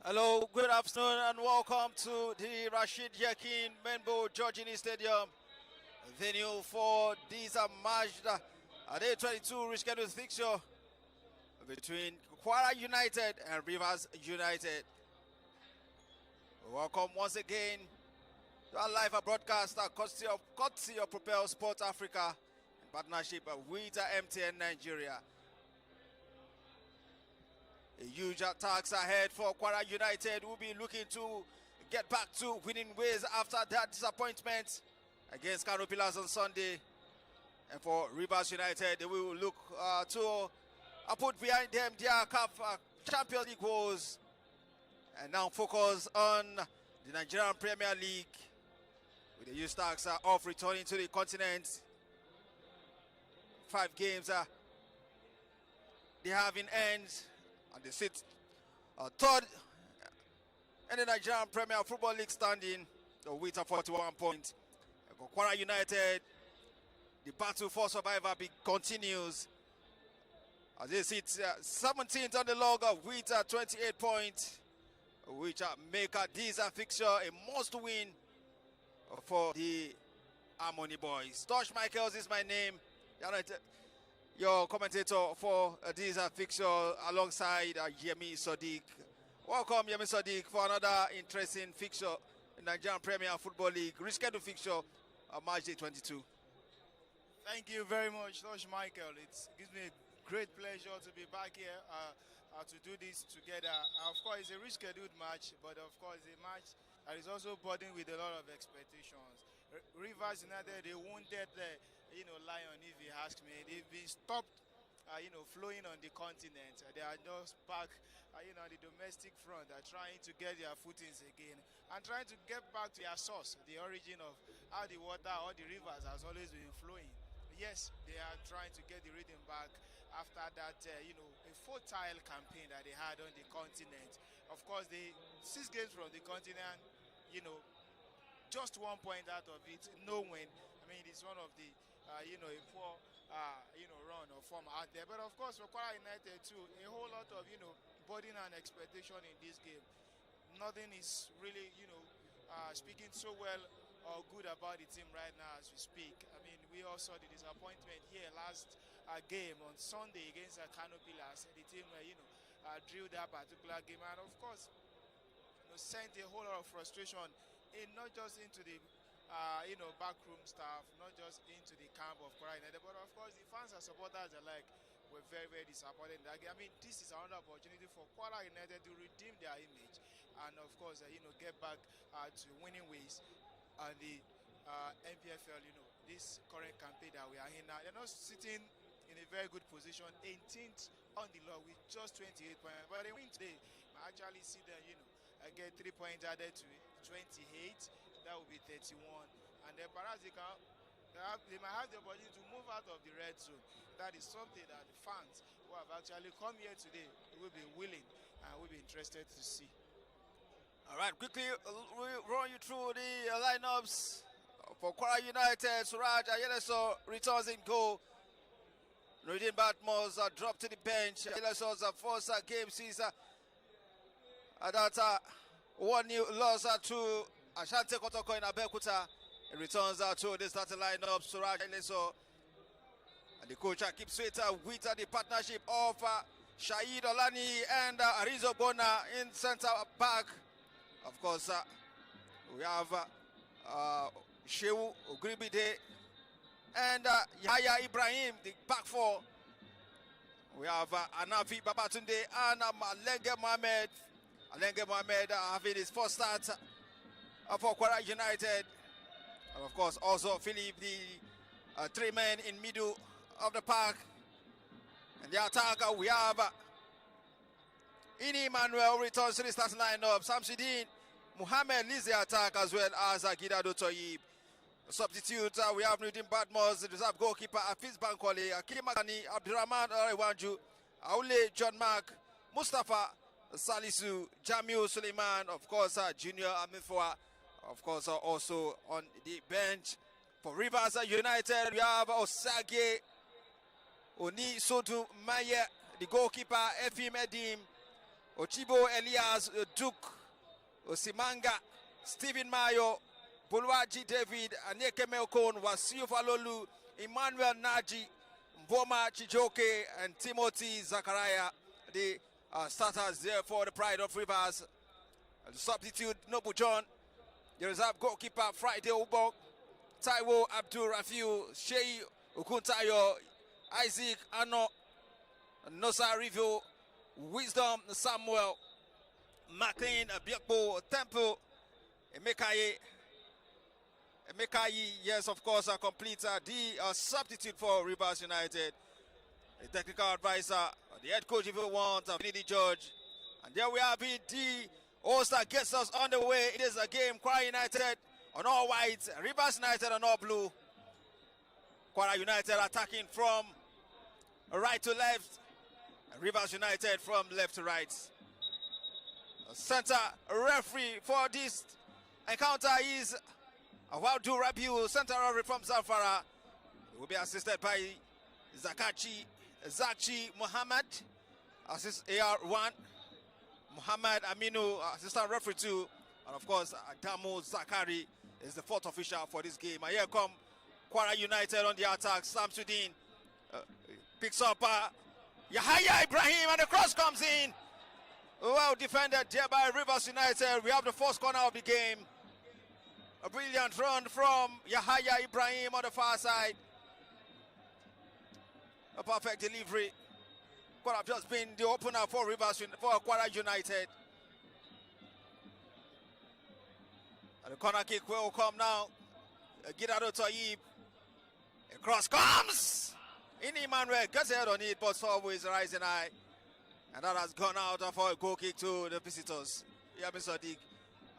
Hello, good afternoon, and welcome to the Rashid Yakin Menbo Georgini Stadium venue for this match, day 22 rescheduled fixture between Kwara United and Rivers United. Welcome once again to our live broadcast courtesy of Propel Sport Africa in partnership with MTN Nigeria. A huge attacks ahead for Kwara United. Will be looking to get back to winning ways after that disappointment against Kano Pillars on Sunday. And for Rivers United, they will look to put behind them their Champions League goals and now focus on the Nigerian Premier League, with the youth stars off returning to the continent. 5 games they have in hand, and they sit third in the Nigerian Premier Football League standing with a 41 points. For Kwara United, the battle for survival continues as they sit 17th on the log with 28 points, which make this fixture a must-win for the Harmony Boys. Tosh Michaels is my name, your commentator for this fixture, alongside Yemi Sadiq. Welcome, Yemi Sadiq, for another interesting fixture in Nigerian Premier Football League, rescheduled fixture March day 22. Thank you very much, Tosh Michael. It gives me a great pleasure to be back here to do this together. Of course, it's a rescheduled match, but of course, a match that is also burdened with a lot of expectations. Rivers United, they wounded the lion, if you ask me. They've been stopped flowing on the continent. They are just back on the domestic front. They're trying to get their footings again and trying to get back to their source, the origin of how the water or the rivers has always been flowing. Yes, they are trying to get the rhythm back after that, a fertile campaign that they had on the continent. Of course, the 6 games from the continent, just 1 point out of it, no win. I mean, it's one of the, a poor, run or form out there. But of course, for Kwara United too, a whole lot of, burden and expectation in this game. Nothing is really, speaking so well or good about the team right now as we speak. I mean, we all saw the disappointment here last game on Sunday against Kano Pillars. The team, drew that particular game, and of course, sent a whole lot of frustration in, not just into the backroom staff, not just into the camp of Kwara United, but of course the fans and supporters alike were very, very disappointed in that game. I mean, this is another opportunity for Kwara United to redeem their image and of course, get back to winning ways on the NPFL, this current campaign that we are in now. They're not sitting in a very good position, 18th on the log with just 28 points. But they win today. I actually see them, get 3 points added to it, 28. That will be 31. And then perhaps they might have the opportunity to move out of the red zone. That is something that the fans who have actually come here today will be willing and will be interested to see. All right, quickly we'll run you through the lineups for Kwara United. Suraj Ayeleso returns in goal. Nuruddin Batmos dropped to the bench. Ayeleso's first game sees that 1-0 loss to Asante Kotoko in Abeokuta. It returns to the starting lineup. Suraj Ayeleso, and the coach keeps it with the partnership of Shahid Olani and Arizo Bona in centre back. Of course, we have Shehu Ogribide and Yahya Ibrahim, the back four. We have Anafi Babatunde and Alenge Mohamed. Alenge Mohamed having his first start for Kwara United. And of course, also Philip, the 3 men in middle of the park. And the attacker, we have Ini Emmanuel returns to the starting lineup. Samsudeen Muhammad leads the attack, as well as Gidado Toyib. Substitute, we have Nuruddin Badmos, the reserve goalkeeper Afiz Bankole, Akim Magani, Abdurrahman Arewanju, Aule John Mark, Mustafa Salisu, Jamil Suleiman, of course, Junior Amifwa, of course, also on the bench. For Rivers United, we have Osage Oni Sotu Maye, the goalkeeper, Efim Edim, Ochibo Elias, Duke, Osimanga, Stephen Mayo, Bulwaji David, Aneke Melkon, Wasiu Falolu, Emmanuel Naji, Mboma Chijoke, and Timothy Zachariah, the starters there for the Pride of Rivers. And the substitute, Nobu John, the reserve goalkeeper, Friday Ubok, Taiwo Abdul Rafiu, Shei Ukuntayo, Isaac Ano, Nosa Review, Wisdom Samuel, McLean Biakbo, Temple, Emekaye, yes, of course, a complete the substitute for Rivers United. The technical advisor, the head coach, if you want, Finidi George. And there we have it. The All-Star gets us on the way. It is a game. Kwara United on all white, Rivers United on all blue. Kwara United attacking from right to left, and Rivers United from left to right. The center referee for this encounter is Awadu Rabiu, center referee from Zamfara. He will be assisted by Zakchi Muhammad, assist AR1, Muhammad Aminu, assistant referee 2, and of course Adamu Zakari is the fourth official for this game. And here come Kwara United on the attack. Samsudin picks up Yahya Ibrahim, and the cross comes in. Well defended there by Rivers United. We have the first corner of the game. A brilliant run from Yahya Ibrahim on the far side. A perfect delivery. Could have just been the opener for Kwara United. And the corner kick will come now. Gidado Taib. A cross comes! In Emmanuel gets ahead on it, but always rising high. And that has gone out for a goal kick to the visitors. Yamin Sadiq.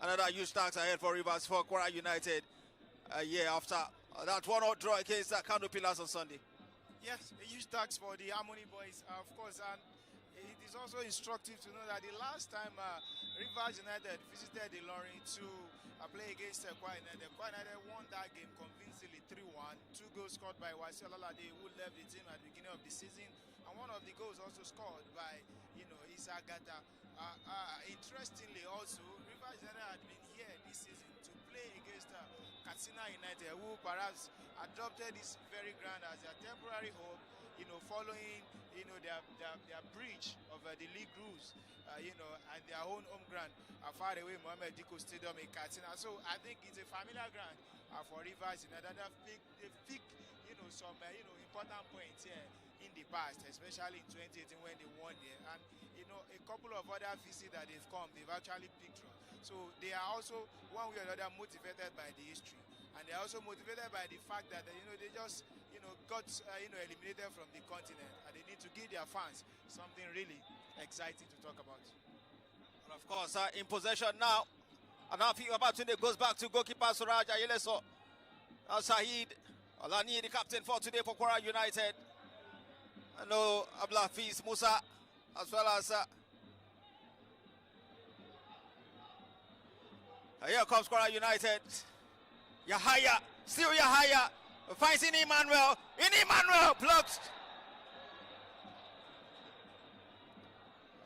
Another huge task ahead for Rivers for Kwara United a year after that 1-0 draw against Kano Pillars on Sunday. Yes, a huge task for the Harmony boys, of course, and it is also instructive to know that the last time Rivers United visited the Lorry to play against Kwara United won that game convincingly 3-1. 2 goals scored by Wasi Olalade, who left the team at the beginning of the season, and one of the goals also scored by, Issa Gata. Interestingly, also, Rivers United had been here this season to play against Katsina United, who perhaps adopted this very ground as their temporary home, following, their breach of the league rules, at their own home ground, far away Mohammed Diko Stadium in Katsina. So I think it's a familiar ground for Rivers United. They've picked, some, important points here in the past, especially in 2018 when they won there. And, a couple of other visits that they've come, they've actually picked from. So they are also, one way or another, motivated by the history. And they're also motivated by the fact that, they just, got, eliminated from the continent. And they need to give their fans something really exciting to talk about. And of course, in possession now. And now Babatunde goes back to goalkeeper Suraj Ayeleso. Now Saeed Olani, the captain for today for Kwara United. I know Ablafiz Musa, as well as here comes Kwara United. Yahya, still Yahya, finds in Emmanuel. Blocked.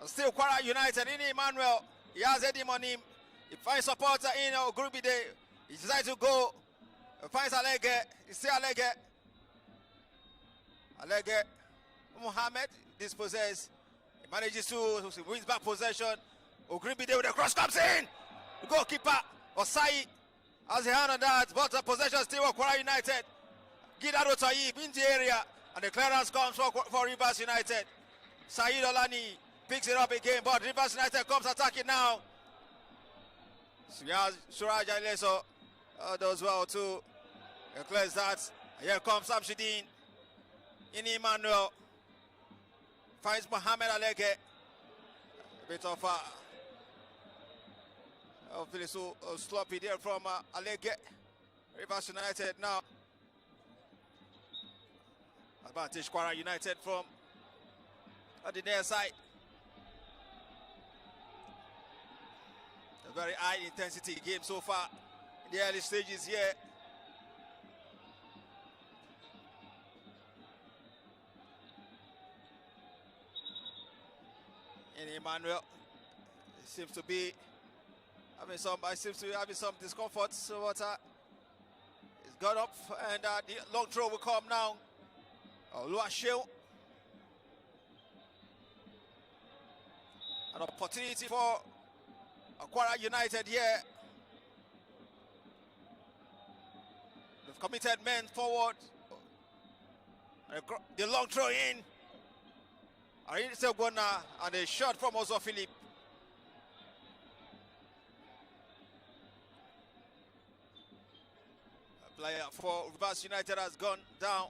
Still Kwara United, in Emmanuel. He has Edim on him. He finds supporter in Grubide. He decides to go. He finds Alege. He still Alege. Mohamed dispossessed. He manages to wins back possession. Ogribide with the cross comes in. The goalkeeper Osai has a hand on that, but the possession still for Kwara United. Gidado Taib in the area, and the clearance comes for Rivers United. Saeed Olani picks it up again, but Rivers United comes attacking now. Suraj Aileso does well too. He clears that. And here comes Samshidin. In Emmanuel finds Mohamed Alege. A bit of sloppy there from Alege. Rivers United now. Advantage Kwara United from the near side. A very high intensity game so far in the early stages here. In Emmanuel seems to be having some. I seems to be having some discomfort. So what? It's got up, and the long throw will come now. Oluwaseun. An opportunity for Kwara United here. They've committed men forward. The long throw in. And a shot from Ozo Philip. A player for Rivers United has gone down.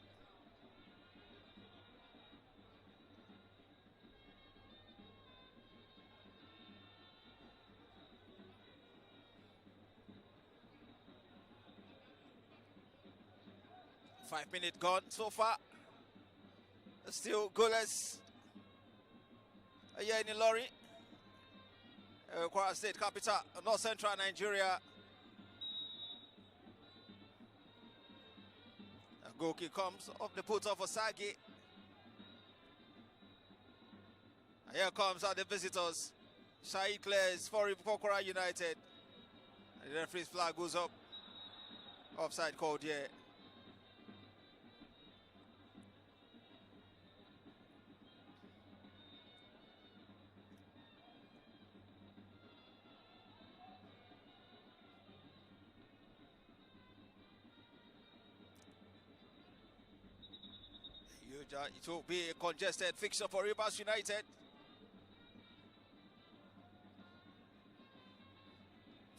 Five minutes gone so far. Still goalless. Here in Ilori, Kwara State capital, North Central Nigeria. A goal kick comes off the foot of Osagi. And here comes the visitors. Said clears for Kwara United. And the referee's flag goes up. Offside called here. It will be a congested fixture for Rivers United.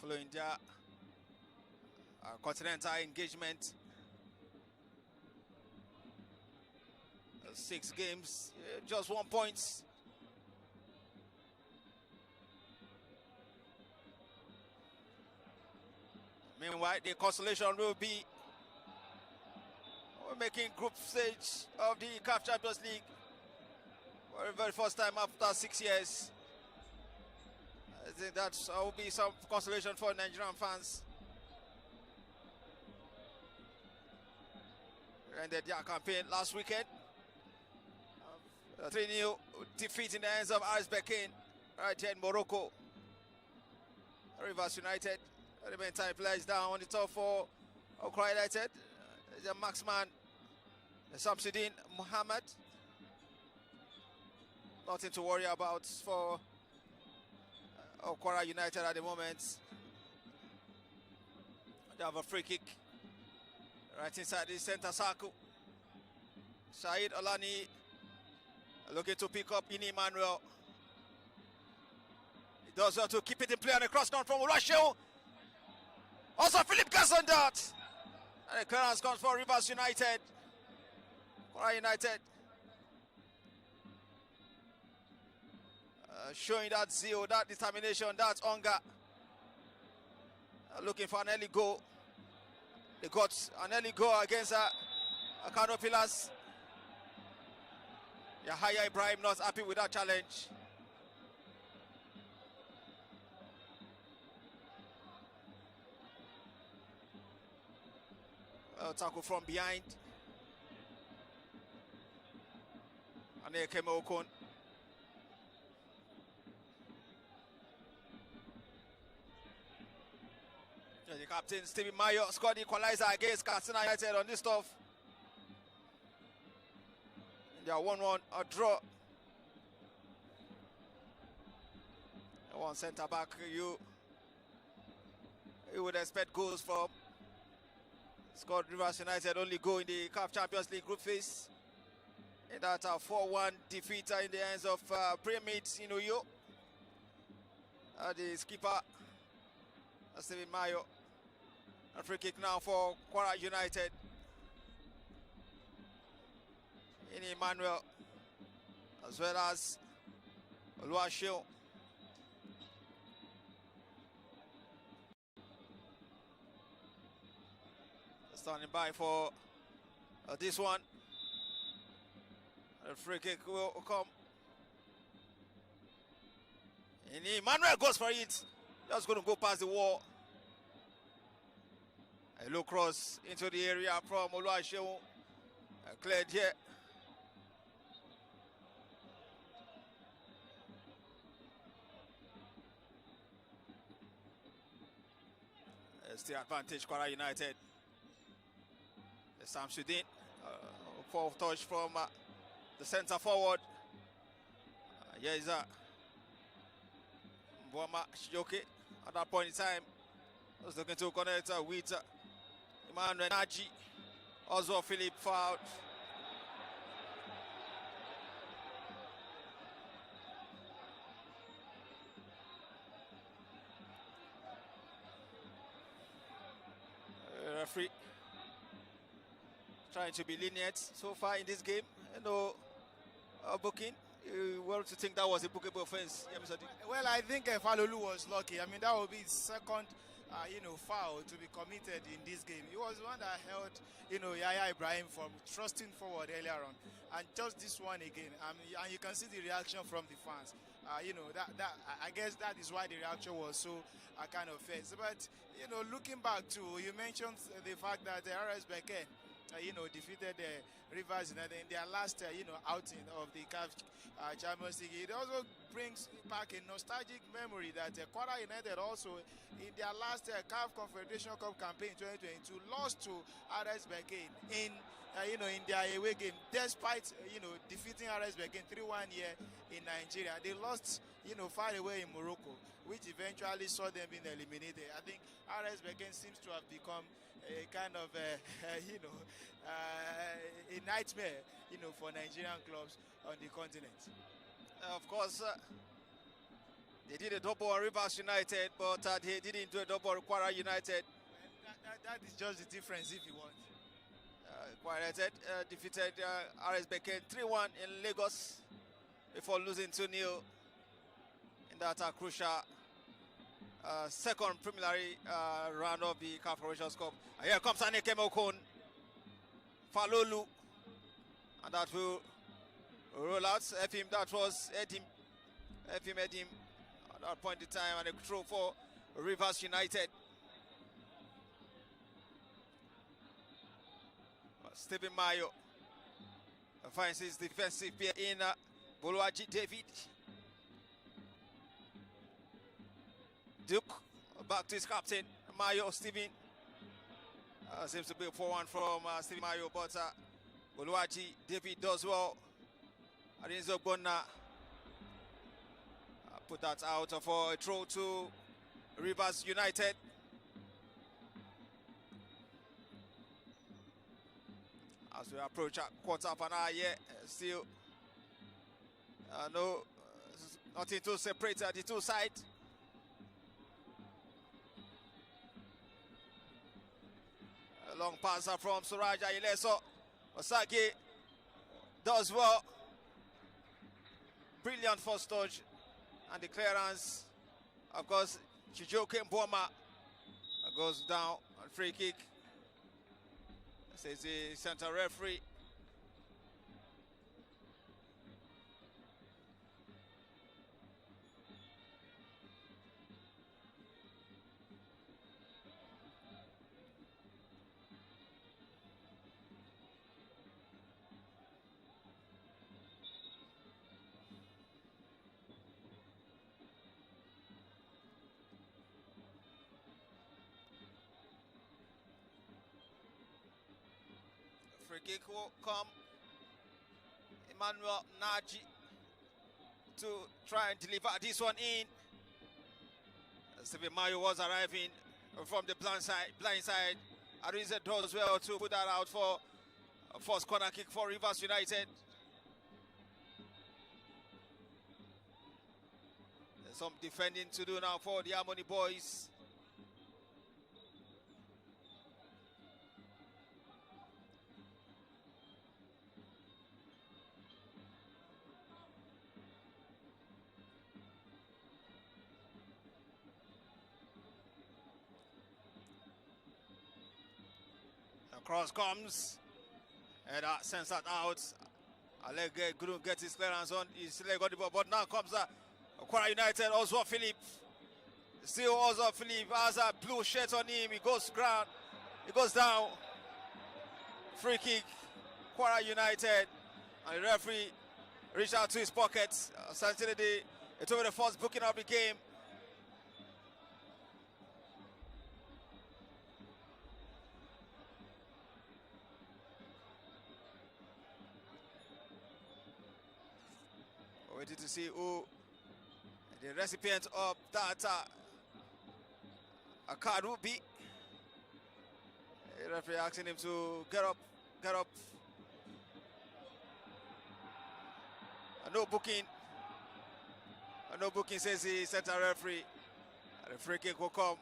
Following their continental engagement. 6 games, just 1 point. Meanwhile, the consolation will be making group stage of the CAF Champions League for the very first time after 6 years. I think that will be some consolation for Nigerian fans. Ended their campaign last weekend. 3-0 defeat in the hands of RS Berkane right here in Morocco. Rivers United, the meantime, plays down on the top for Kwara United. The marksman, Samsudin Muhammad. Nothing to worry about for Kwara United at the moment. They have a free kick right inside the center circle. Said Olani looking to pick up Ini Emmanuel. He does well to keep it in play on the cross down from Oluwaseun. Also Philip gets on that. And the clearance comes for Rivers United. Kwara United showing that zeal, that determination, that hunger. Looking for an early goal. They got an early goal against Kano Pillars. Yahaya Ibrahim not happy with that challenge. Tackle from behind. And here came Okon. The captain, Stephen Mayo, scored the equalizer against Katsina United on this stuff. They are 1-1, a draw. One centre back, you would expect goals from. Scored Rivers United only goal in the CAF Champions League group phase. In that 4-1 defeat in the hands of Pyramid in Uyo. The skipper, Stephen Mayo. A free kick now for Kwara United. Ini Emmanuel, as well as Oluwaseun. Standing by for this one. A free kick will come. Ini Emmanuel goes for it. Just going to go past the wall. A low cross into the area from Oluwaseun. Cleared here. Still advantage Kwara United. Samsudin, for touch from the centre forward. Here is Mboma Shijoke at that point in time. Was looking to connect with Emmanuel Naji. Also Philip fouled. Referee trying to be lenient so far in this game. No booking. You were to think that was a bookable offense. Yeah, Mr. D. Well, I think Falolu was lucky. I mean, that would be his second, foul to be committed in this game. He was the one that held, Yaya Ibrahim from thrusting forward earlier on, and just this one again. And you can see the reaction from the fans. I guess that is why the reaction was so kind of fierce. But looking back to, you mentioned the fact that RS Beken, defeated Rivers United in their last, outing of the CAF Champions League. It also brings back a nostalgic memory that Kwara United also, in their last CAF Confederation Cup campaign 2022, lost to RS Beken in their away game, despite, defeating RS Beken 3-1 here in Nigeria. They lost, far away in Morocco, which eventually saw them being eliminated. I think RS Beken seems to have become a kind of, a nightmare, for Nigerian clubs on the continent. Of course, they did a double on Rivers United, but they didn't do a double on Kwara United. That is just the difference, if you want. Kwara United defeated RS Beken 3-1 in Lagos before losing 2-0 in that crucial second preliminary round of the CAF Confederations Cup. And here comes Aneke Mokon, Falolu, and that will roll out. Efim, that was Edim at that point in time, and a throw for Rivers United. Stephen Mayo finds his defensive pair in Boluaji David. Duke back to his captain, Mayo Stephen. Seems to be a 4-1 from Stephen Mayo, but Boluaji David does well. Arinzo Bona put that out for a throw to Rivers United. As we approach a quarter of an hour here, still nothing to separate the two sides. A long pass from Suraja Ileso. Osagi does well. Brilliant first touch, and the clearance, of course, Chijoke Mboma goes down on free kick. Says the center referee. Free kick will come. Emmanuel Naji to try and deliver this one in. Stephen Mayo was arriving from the blind side. Ariza does well to put that out for a first corner kick for Rivers United. There's some defending to do now for the Harmony boys. Cross comes, and sends that out. Alege couldn't get his clearance on. He's still got the ball, but now comes Kwara United. Oswald Philip, still Oswald Philip has a blue shirt on him. He goes ground, he goes down. Free kick, Kwara United, and the referee reached out to his pockets. Essentially, it was the first booking of the game. Waiting to see who the recipient of that a card will be. The referee asking him to get up, get up. No booking. No booking, says the center referee. The free kick will come.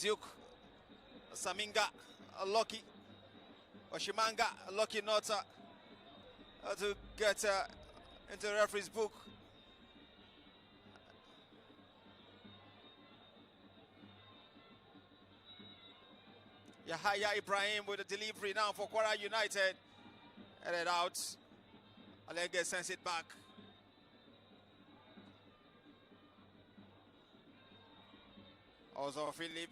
Duke, Saminga, lucky. Oshimanga, lucky not to get into the referee's book. Yahya Ibrahim with the delivery now for Kwara United. Headed out. Alenge sends it back. Also Philip.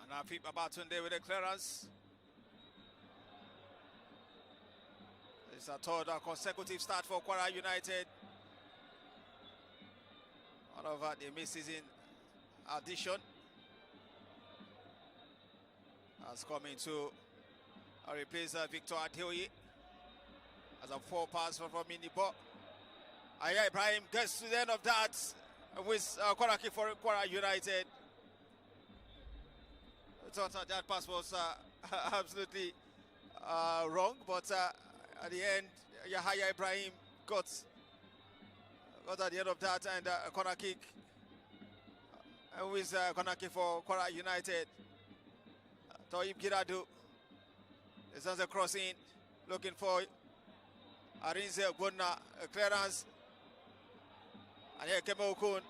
And now Pip Abatunde with the clearance. It's a third consecutive start for Kwara United. One of the mid-season addition has come into a replace Victor Adeoye as a 4 pass from Minibo. Aya Ibrahim gets to the end of that with corner kick for Kwara United. I thought that pass was absolutely wrong, but at the end, Yahya Ibrahim got at the end of that, and a corner kick. And with corner kick for Kwara United. Toyib Giradu sends a cross in, looking for Arinze Gunna, clearance. And here Kemo Okun.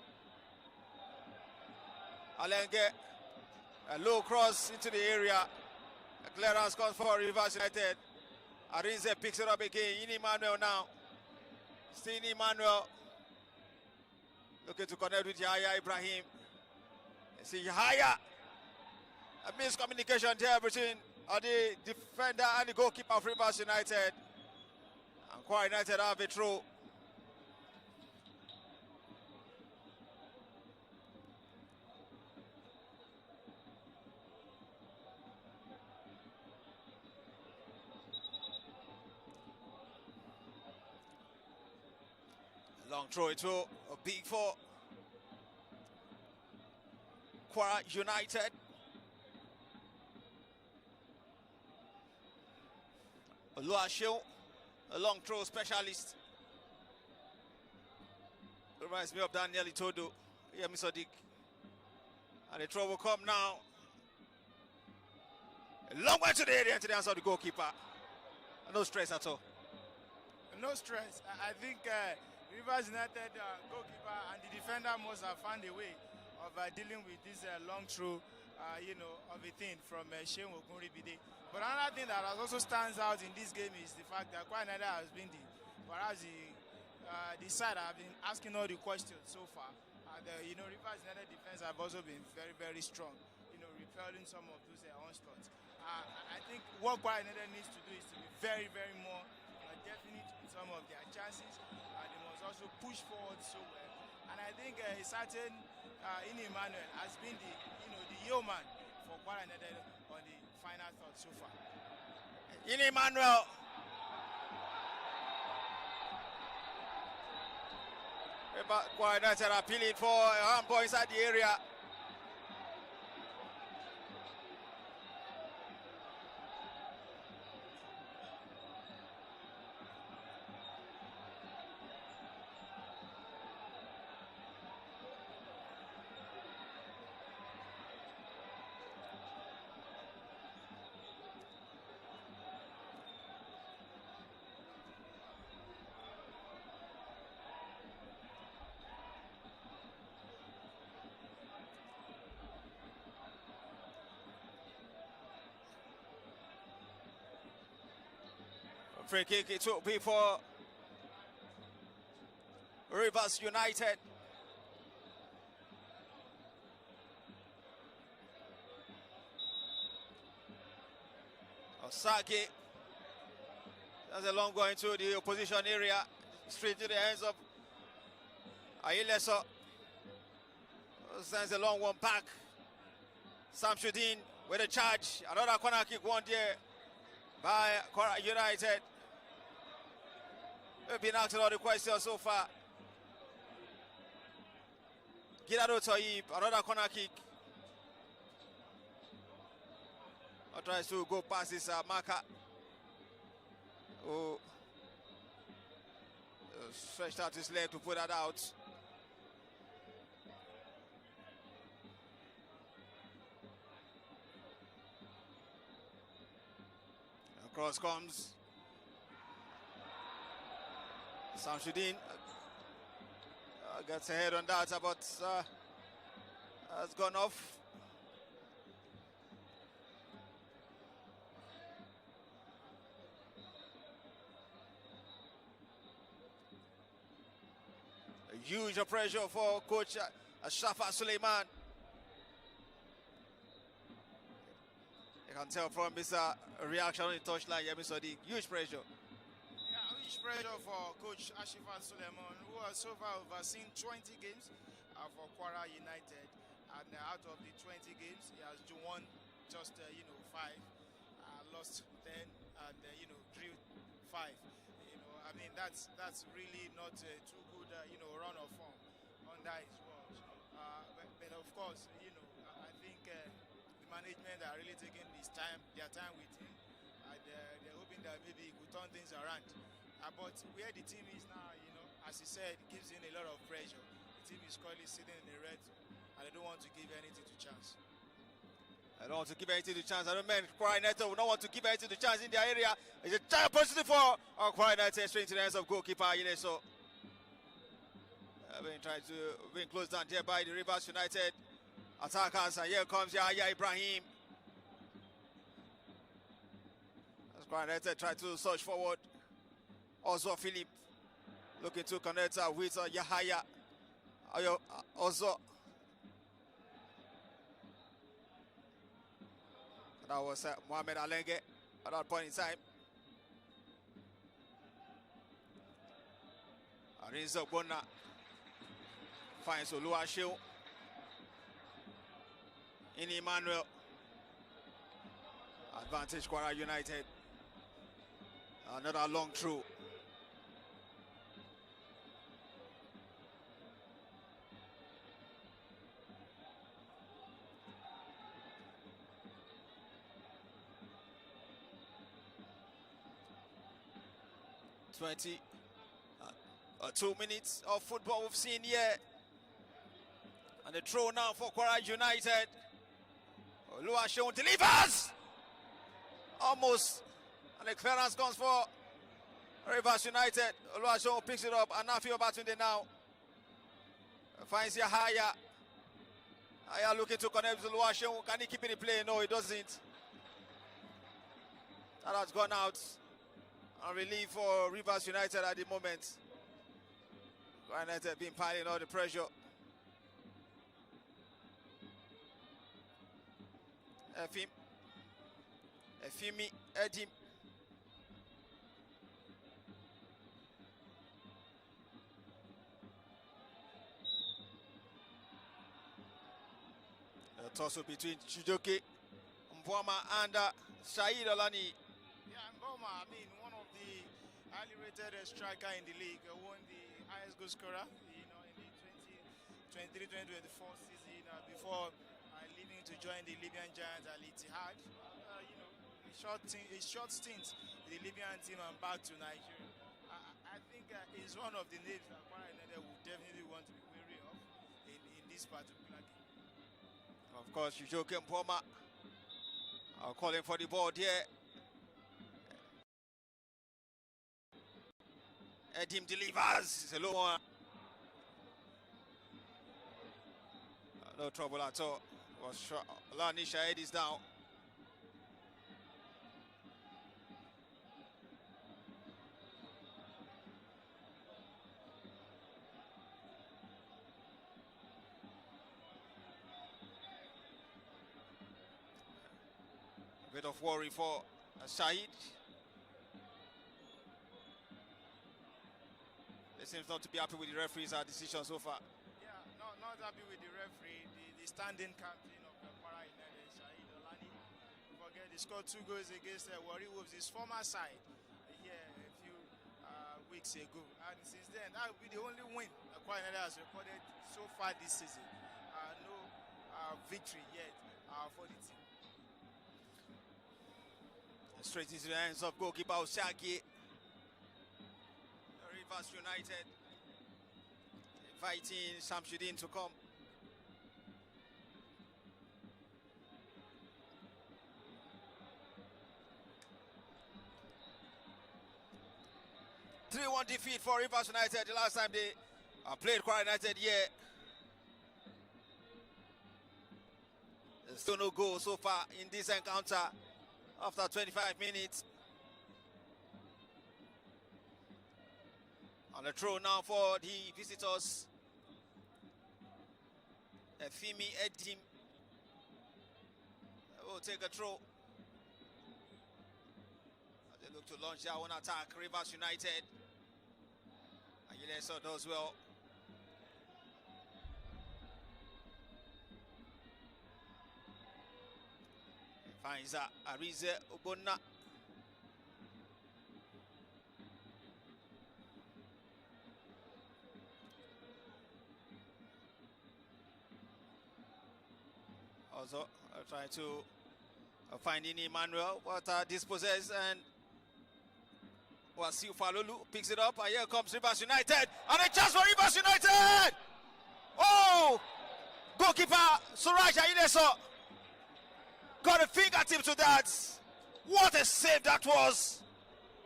Alenge, a low cross into the area. A clearance comes for Rivers United. Arinze picks it up again. Ini Manuel now. Still Emmanuel. Looking to connect with Yahya Ibrahim. See Yahya. A miscommunication there between the defender and the goalkeeper of Rivers United. And Kwara United have it through. Long throw it to a big for Kwara United. Oluwaseun, a long throw specialist. Reminds me of Daniel Itodo, Yemi Sadiq. And the throw will come now. A long way to the area, to the answer of the goalkeeper. No stress at all. No stress. I think Rivers United goalkeeper and the defender must have found a way of dealing with this long throw, of a thing from Shehu Ogunribide. But another thing that also stands out in this game is the fact that Kwara United has been perhaps the side that have been asking all the questions so far. And Rivers United defense have also been very, very strong. Repelling some of those onslaughts. I think what Kwara United needs to do is to be very, very more definite in some of their chances. They must also push forward so well. And I think a certain Ini Emmanuel has been the yeoman for Kwara United on the final thought so far. Ini Emmanuel. Kwara United are appealing for a handball inside the area. Free kick, it will be for Rivers United. Saki. That's a long go into the opposition area. Straight to the hands of Aileso. Sends a long one back. Samsudin with a charge. Another corner kick won there by Kwara United. We've been asking all the questions so far. Gidado Toyib, another corner kick. Tries to go past his marker. Oh, stretched out his leg to put that out. Across comes Samsudin. Gets ahead on that, but has gone off. A huge pressure for coach Shafa Suleiman. You can tell from his reaction on the touchline, Yemi Sadiq. Huge pressure. Yeah, huge pressure for coach Ashifa Suleiman, who has so far overseen 20 games for Kwara United, and out of the 20 games, he has won just 5, lost 10, and drew 5. I mean that's really not too good, run of form under his watch. But of course, I think the management are really taking their time with him, and they're hoping that maybe he could turn things around. But where the team is now, as he said, it gives in a lot of pressure. The team is currently sitting in the red zone, and they don't want to give anything to chance. I don't want to give anything to chance. I don't mean Kwara United will not want to give anything to chance in their area. It's a giant opportunity for Kwara United straight into the hands of goalkeeper Ileso. Being tried to being closed down here by the Rivers United attackers, and here comes Yahya Ibrahim. As Kwara United try to surge forward. Also Philip looking to connect with Yahya. Also. That was Mohamed Alenge at that point in time. Arinzo Bona finds Oluwaseun. In Emmanuel. Advantage Kwara United. Another long through. Two minutes of football we've seen here. And the throw now for Kwara United. Oluwaseun delivers! Almost. And the clearance comes for Rivers United. Oluwaseun picks it up. And Nafi Obatunde now finds Yahya. Yahya looking to connect with Oluwaseun. Can he keep it in play? No, he doesn't. That has gone out. And relief for Rivers United at the moment. United been piling all the pressure. Efimi Edim. A toss-up between Chijoke Mbwama and Said Olani. Yeah, Mboma, I mean, one of the highly rated striker in the league, won the highest goal scorer, in the 2023-2024 season, before leaving to join the Libyan Giants Al Ittihad. A short stint with the Libyan team and back to Nigeria. I think he's one of the names that Kwara United would definitely want to be wary of in this particular game. Of course, Chijoke Mbwama calling for the ball here. Edim delivers. It's a low one. No trouble at all. Was shot. Lanisha head is down. Bit of worry for Shahid. They seems not to be happy with the referee's decision so far. Yeah, not happy with the referee. The standing captain of the Kwara United, Shahid Olani. Forget he scored 2 goals against Warri Wolves, his former side, here a few weeks ago. And since then, that will be the only win Kwara United has recorded so far this season. No victory yet for the team. Straight into the hands of goalkeeper Oshagi. Rivers United inviting Shamsuddin to come. A 3-1 defeat for Rivers United the last time they played Kwara United here. There's still no goal so far in this encounter after 25 minutes. On the throw now for the visitors. Efimi Edim will take a throw. As they look to launch their own attack, Rivers United. Aguilera does well. Finds Arize Obonna. Also trying to find in Emmanuel, but dispossessed, and Wasiu Falolu picks it up, and here comes Rivers United, and a chance for Rivers United! Oh! Goalkeeper Suraj Ayideso got a fingertip to that. What a save that was!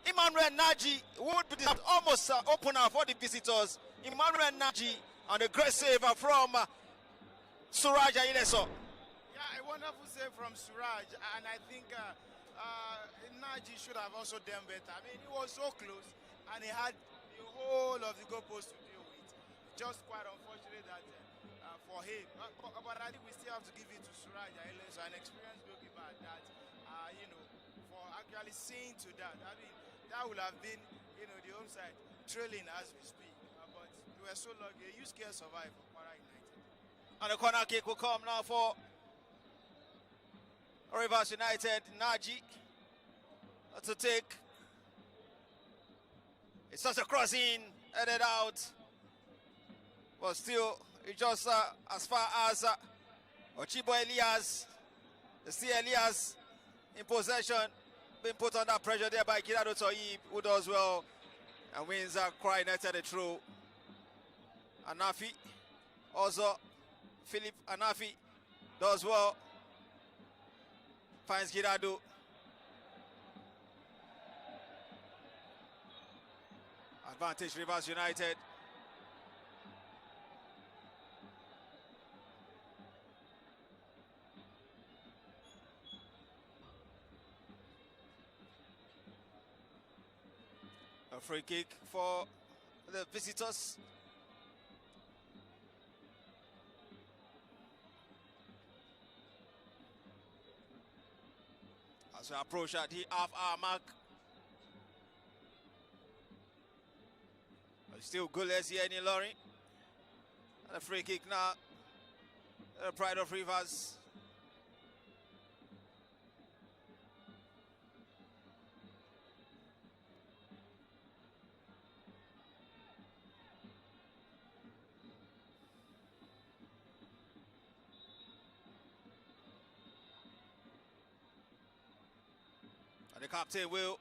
Emmanuel Naji would be the almost opener for the visitors. Emmanuel Naji, and a great save from Suraj Ayideso. Yeah, a wonderful save from Suraj, and I think Naji should have also done better. I mean, he was so close, and he had the whole of the goalpost to deal with. Just quite unfortunate that for him. But I think we still have to give it to Suraj Ayideso, an experienced goalkeeper that, for actually seeing to that. I mean, that would have been, the home side trailing as we speak. But we were so lucky. A huge care survived for Kwara United. And the corner kick will come now for Rivers United. Naji to take. It's just a crossing, headed out. But still, it's just as far as Ochibo Elias. See Elias in possession, being put under pressure there by Kirado Toyib, who does well and wins Kwara United a throw. Anafi, also Philip Anafi does well, finds Girado. Advantage Rivers United. A free kick for the visitors. As we approach at the half-hour mark. Still goalless here in Ilorin. And a free kick now. The pride of Rivers. And the captain will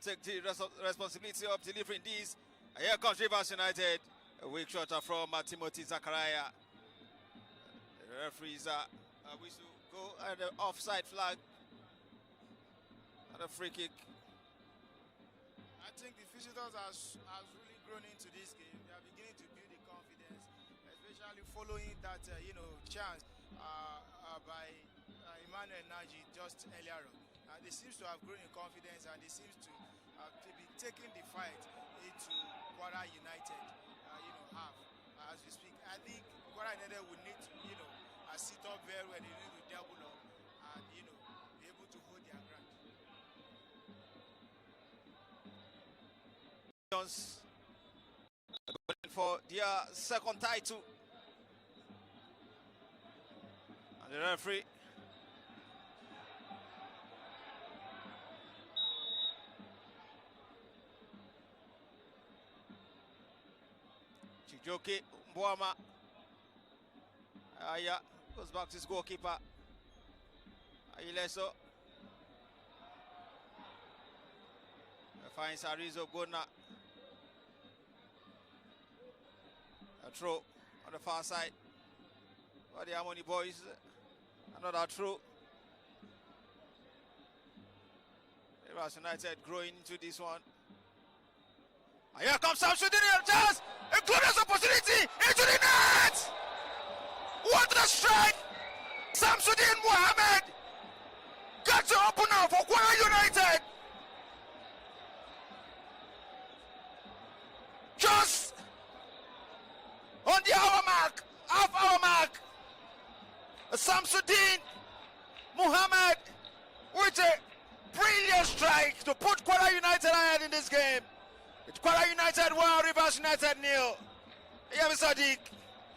take the responsibility of delivering these. And here comes Rivers United. A weak shot from Timothy Zakaria. The referees whistle go and the offside flag. And a free kick. I think the visitors has really grown into this game. They are beginning to build the confidence, especially following that chance by Emmanuel Naji just earlier on. They seem to have grown in confidence, and they seem to be taking the fight into Kwara United, half as we speak. I think Kwara United would need to, sit up very well. They need to double up and, be able to hold their ground. Lions going for their second title. And the referee Chijoke Mbwama goes back to his goalkeeper Aileso. Finds Arizo Gona. A throw on the far side for the Harmony boys. Another throw. Kwara United growing into this one. And here comes Samsudin, chance, a glorious opportunity into the net. What a strike! Samsudin Mohammed got to open up for Kwara United. Just on the hour mark, half-hour mark, Samsudin Mohammed with a brilliant strike to put Kwara United ahead in this game. It's Kwara United 1, Rivers United 0. Yami Sadiq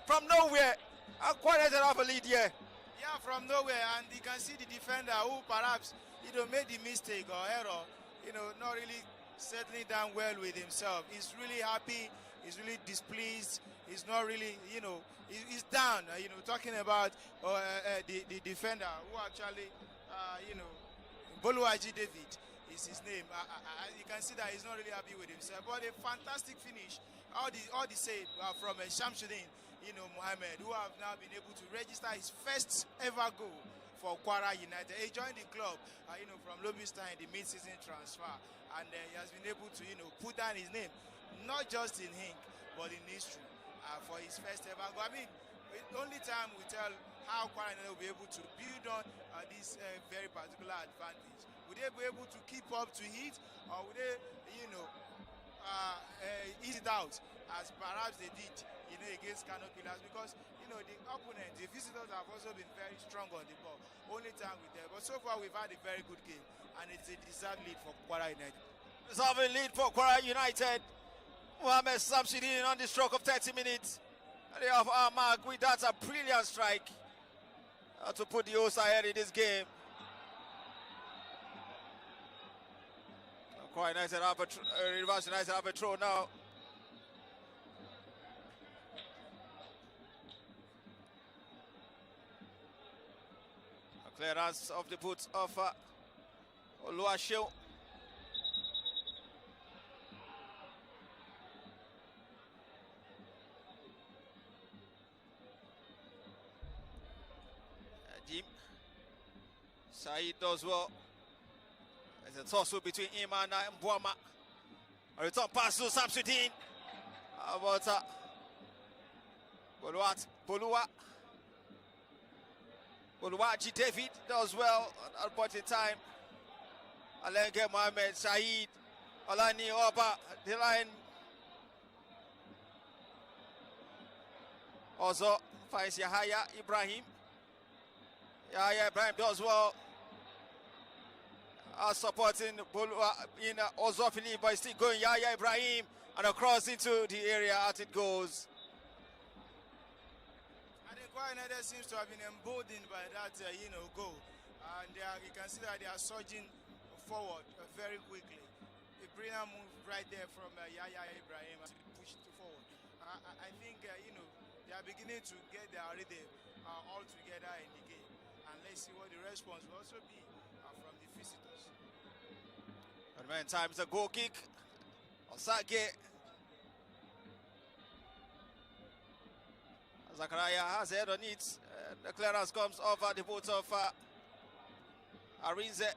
from nowhere. Kwara United have a lead here. Yeah, from nowhere, and you can see the defender who perhaps made the mistake or error, not really settling down well with himself. He's really happy. He's really displeased. He's not really, he's down. Talking about the defender who actually, Boluwaji David is his name. You can see that he's not really happy with himself. But a fantastic finish. All the save from Shamsuddin, Mohammed, who have now been able to register his first ever goal for Kwara United. He joined the club, from Lobster in the mid-season transfer, and he has been able to, put down his name, not just in ink, but in history for his first ever goal. I mean, only time will tell how Kwara United will be able to build on this very particular advantage. Would they be able to keep up to it, or would they, ease it out as perhaps they did, against Kano Pillars? Because the opponent, the visitors have also been very strong on the ball. Only time with them. But so far we've had a very good game, and it's a deserved lead for Kwara United. Deserving lead for Kwara United. Mohamed Samsudin on the stroke of 30 minutes. And they have our mark with that a brilliant strike to put the hosts ahead in this game. Kwara United have Rivers United have a throw now. Clearance of the boots of Oluwaseun. Jim Said does well. There's a tussle between him and Mbwama. A return pass to Samsudin. How about Boluwaji David does well at that point in time. Alenge Mohammed, Said, Alani Oba, the line. Also finds Yahya Ibrahim. Yahya Ibrahim does well. Supporting in Ozofili, but still going Yahya Ibrahim and across into the area as it goes. Kwara United seems to have been emboldened by that, goal. And you can see that they are surging forward very quickly. A brilliant move right there from Yahya Ibrahim as he pushed forward. I think, they are beginning to get their rhythm all together in the game. And let's see what the response will also be from the visitors. But meantime, it's a goal kick. Osage. Zakaria has head on it. The clearance comes over the boot of Arinze.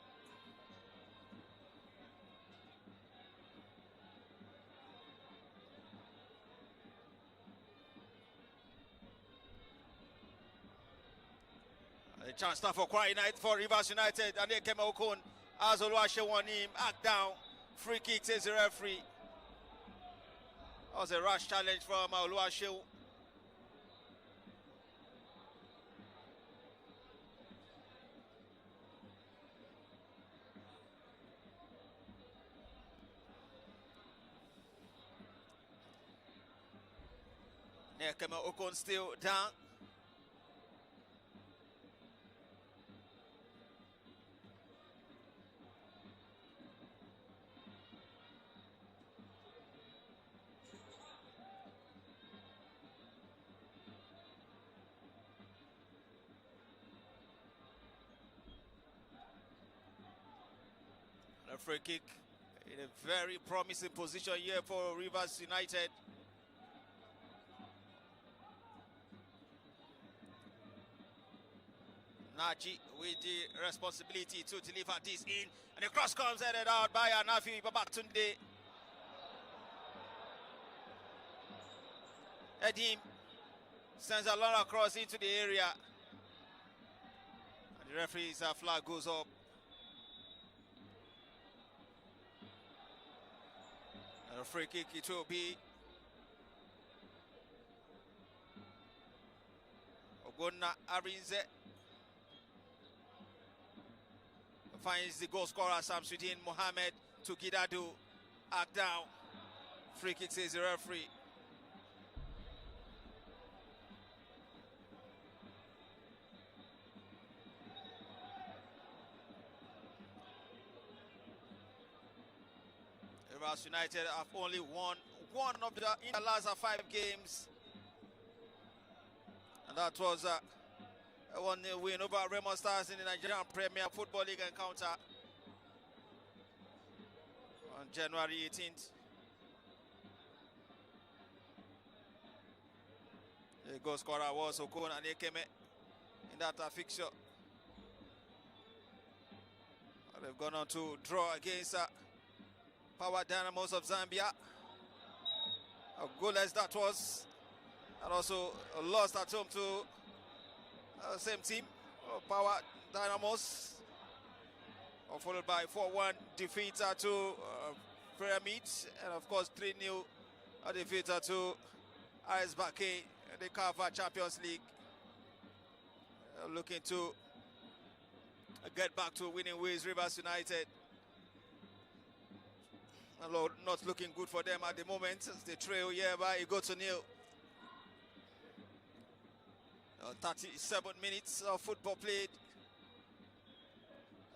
A chance now for Kwara United, for Rivers United, and then came Okon as Oluwaseun won him. Act down. Free kick, says the referee. That was a rash challenge from Oluwaseun. Nekeme Okon still down. A free kick in a very promising position here for Rivers United. Naji with the responsibility to deliver this in, and the cross comes headed out by Anafi Babatunde. Edim sends a long across into the area, and the referee's flag goes up. And a free kick it will be. Ogonna Arinze finds the goal scorer Samsudin Mohammed to Gidadu. Act down. Free kick says the referee. Rivers United have only won one of the in the last 5 games, and that was a 1-0 win over Remo Stars in the Nigerian Premier Football League encounter on January 18th. The goal scorer was Okon and Ekeme in that fixture. They've gone on to draw against Power Dynamos of Zambia. A goalless that was, and also lost at home to same team, Power Dynamos, followed by 4-1 defeat to Pyramid, and of course 3-0 defeat to RS Bake in the CAF Champions League. Looking to get back to winning ways, Rivers United. Not looking good for them at the moment as they trail here by Igoto Nil. 37 minutes of football played.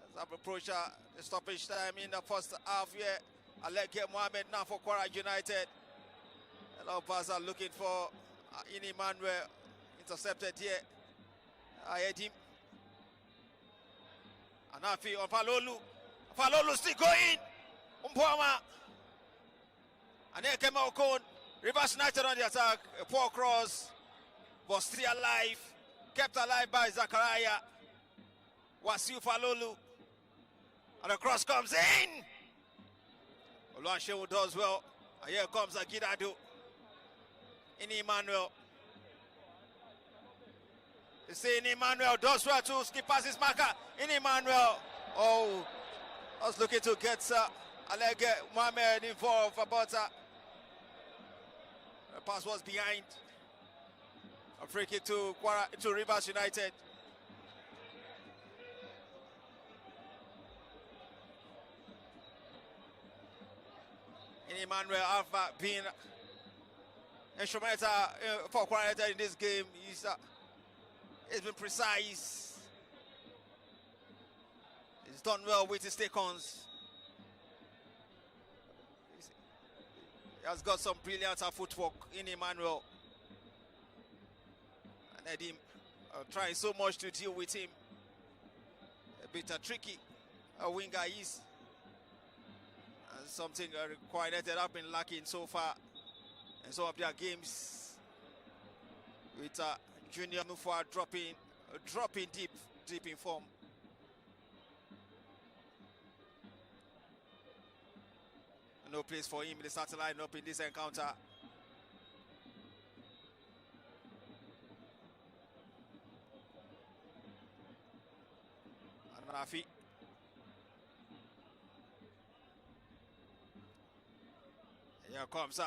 As I've approached the stoppage time in the first half here. Alege Mohammed now for Kwara United. A lot of us are looking for Ini Manuel, intercepted here. I heard him. Anafi on Falolu. Falolu still going. Umpoma. And then came Okon. Rivers United on the attack. A poor cross. But still alive. Kept alive by Zakaria. Wasiu Falolu. And the cross comes in. Oluwaseun does well. And here comes Agidado. Ini Emmanuel. You see Ini Emmanuel does well to skip past his marker. Ini Emmanuel. Oh. I was looking to get Alege Mohammed involved, but the pass was behind. A free kick to Rivers United. And Emmanuel have been instrumental for Kwara United in this game. He's been precise. He's done well with his take-ons. He has got some brilliant footwork in Emmanuel. And Edim trying so much to deal with him. A bit tricky winger is. And something Kwara United have been lacking so far in some of their games. With Junior Mufwa dropping deep in form. No place for him in the starting lineup in this encounter. And Rafi. Here comes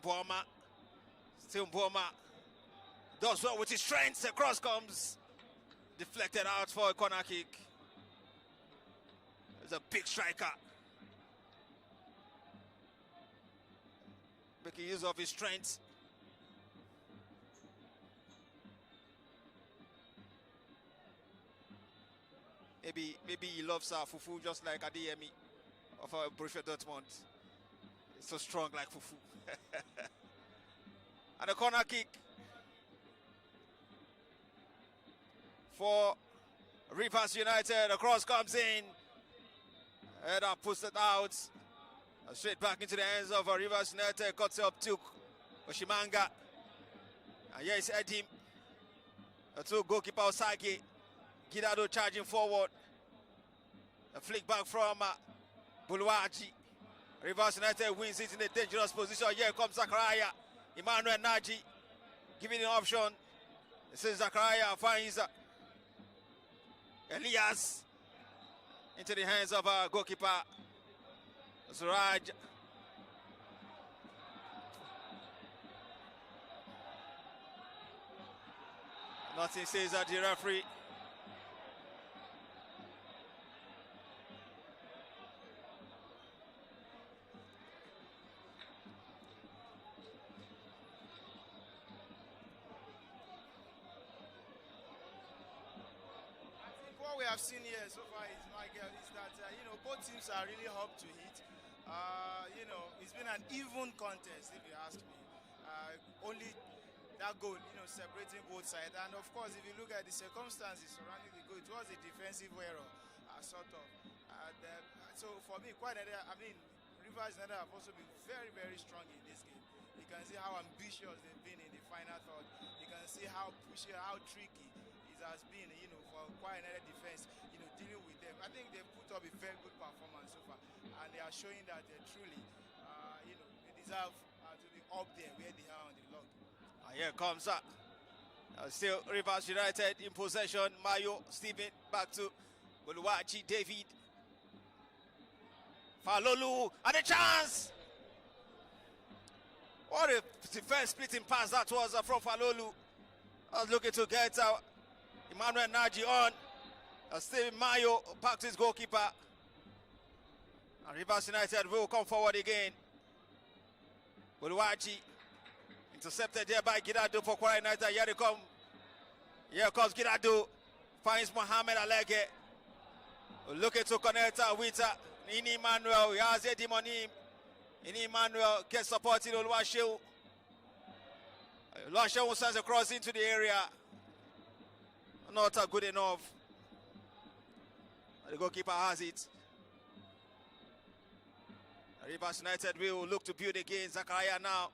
Mboma. Still Mboma. Does well with his strength. The cross comes. Deflected out for a corner kick. He's a big striker. Making use of his strength. Maybe he loves Fufu just like Adeyemi of Borussia Dortmund. It's so strong like Fufu. And a corner kick for Rivers United. The cross comes in. Header puts it out. Straight back into the hands of Rivers United. Cuts up to Oshimanga. And yes, Edim. To goalkeeper Osage. Gidado charging forward. A flick back from Buluwaji. Rivers United wins it in a dangerous position. Here comes Zakaria. Emmanuel Naji giving an option. It says Zakaria finds Elias into the hands of goalkeeper Suraj. Nothing says the referee. What we have seen here so far is, Michael, is that both teams are really up to it. It's been an even contest, if you ask me. Only that goal, separating both sides. And of course, if you look at the circumstances surrounding the goal, it was a defensive error, sort of. So for me, Rivers United have also been very, very strong in this game. You can see how ambitious they've been in the final third. You can see how pushy, how tricky it has been, for Kwara United defense, dealing with them. I think they've put up a very good performance so far, and they are showing that they truly, they deserve to be up there where they are on the log. And here comes still Rivers United in possession. Mayo, Stephen, back to Buluwaji, David. Falolu, and a chance! What a defense splitting pass that was from Falolu. I was looking to get Emmanuel Naji on. Stephen Mayo back to his goalkeeper. And Rivers United will come forward again. Buluwaji intercepted there by Gidado for Kwara United. Here they come. Here comes Gidado. Finds Mohamed Alege. Looking to connect with Ini Manuel. He has Edim on him. Ini Manuel gets supported Oluwaseun. Oluwaseun sends a cross into the area. Not good enough. The goalkeeper has it. Rivers United will look to build again. Zakaria now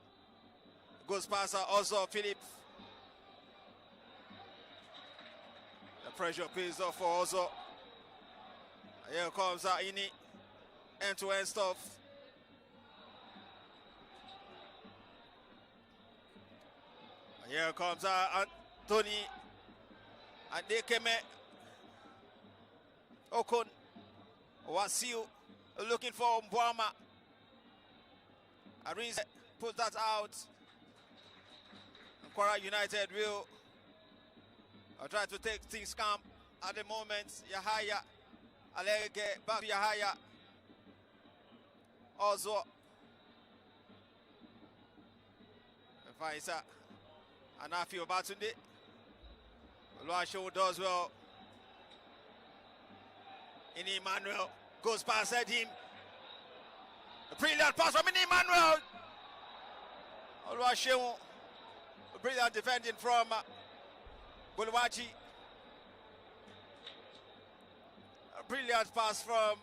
goes past also Philip. The pressure pays off for also. Here comes Ini. End-to-end stuff. Here comes Anthony. And they came Okon. Wasiu looking for Mbwama. Arinze put that out. Kwara United will try to take things calm at the moment. Yahaya Alege back to Yahaya. Also Faisa Anafi Obatunde. Oluwaseun does well. Ini Emmanuel goes past him. A brilliant pass from Ini Emmanuel. Oluwaseun, a brilliant defending from Buluwaji. A brilliant pass from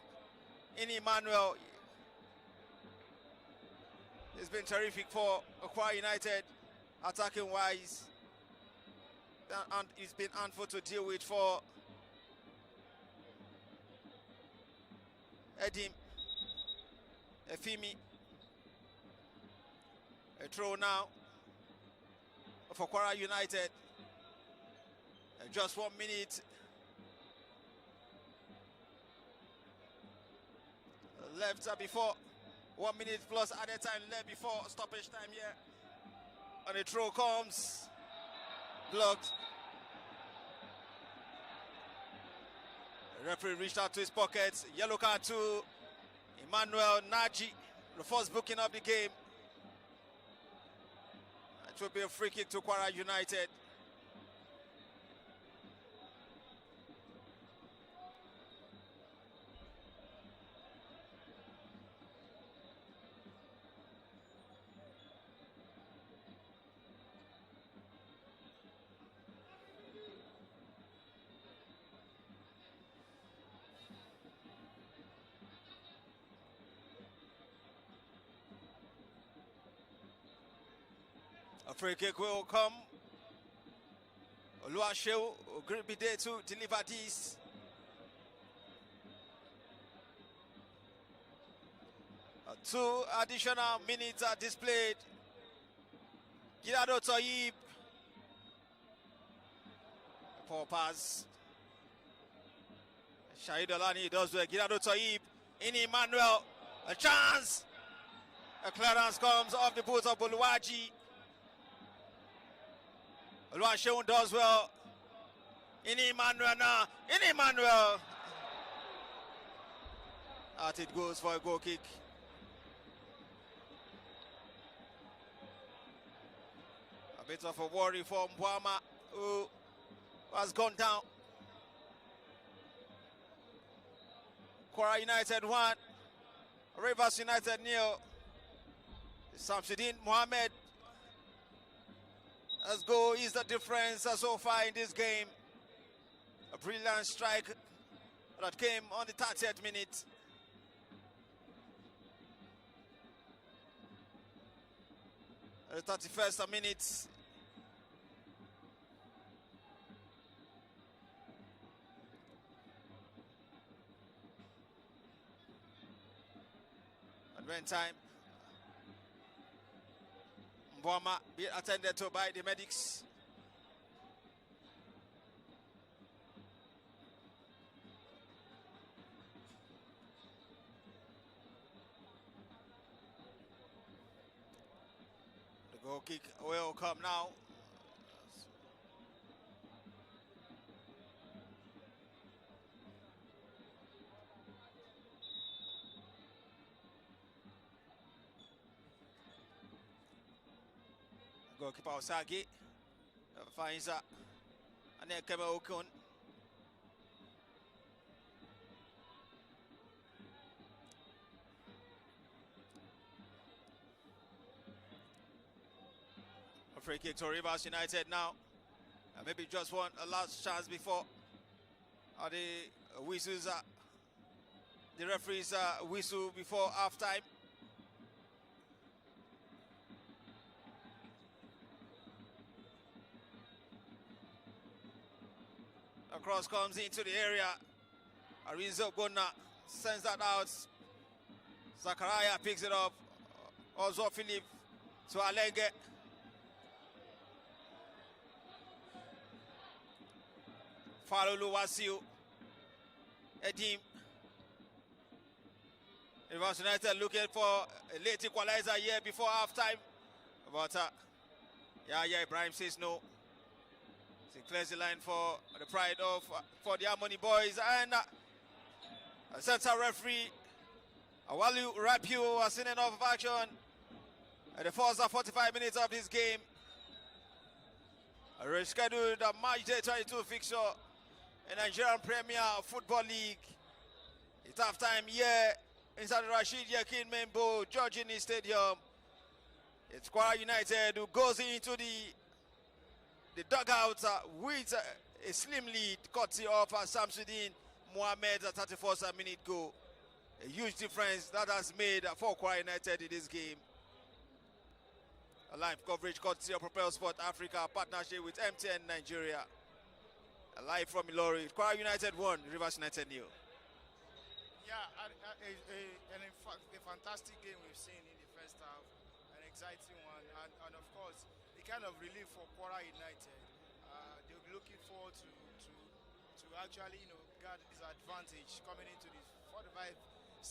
Ini Emmanuel. It's been terrific for Kwara United, attacking wise. And it's been handful to deal with for Edim Efimi. A throw now for Kwara United. Just 1 minute left before 1 minute plus added time left before stoppage time here. And the throw comes. Blocked. The referee reached out to his pockets. Yellow card to Emmanuel Naji. The first booking of the game. It will be a free kick to Kwara United. A free kick will come. Oluwaseun will be there to deliver this. Two additional minutes are displayed. Gidado Toyib. Poor pass. Shahid Olani does well. Gidado Toyib. In Emmanuel. A chance. A clearance comes off the boot of Boluwaji. Oluwaseun does well. In Emmanuel now. In Emmanuel. Out it goes for a goal kick. A bit of a worry for Mbwama, who has gone down. Kwara United 1, Rivers United 0. Samsudeen Mohammed as goal is the difference so far in this game. A brilliant strike that came on the 30th minute. The 31st minute. Advent time. Mbwama be attended to by the medics. The goal kick will come now. Goalkeeper Osagi finds and then Keme Okun. A free kick to Rivers United now. And maybe just one last chance before the whistles. The referees whistle before half time. Cross comes into the area. Arizo Gona sends that out. Zakaria picks it up. Also Philip to Alenge. Falulu Wasiu. Edim. Rivers United looking for a late equalizer here before halftime. But yeah, Ibrahim says no. He clears the line for the pride of for the Harmony boys, and center referee Awalu Rapiu has seen enough of action at the first 45 minutes of this game. A rescheduled match day 22 fixture in Nigerian Premier Football League. It's halftime here inside the Rashid Yakin Membo Georgini Stadium. It's Kwara United who goes into the dugout with a slim lead, courtesy of Samsudeen Mohammed at 34th minute goal. A huge difference that has made for Kwara United in this game. A live coverage courtesy of Propel Sport Africa, partnership with MTN Nigeria. A live from Ilori. Kwara United 1, Rivers United 0. Yeah, in fact, a fantastic game we've seen in the first half. An exciting one, and of course, the kind of relief for Kwara United. They'll be looking forward to actually, guard this advantage coming into the 45th,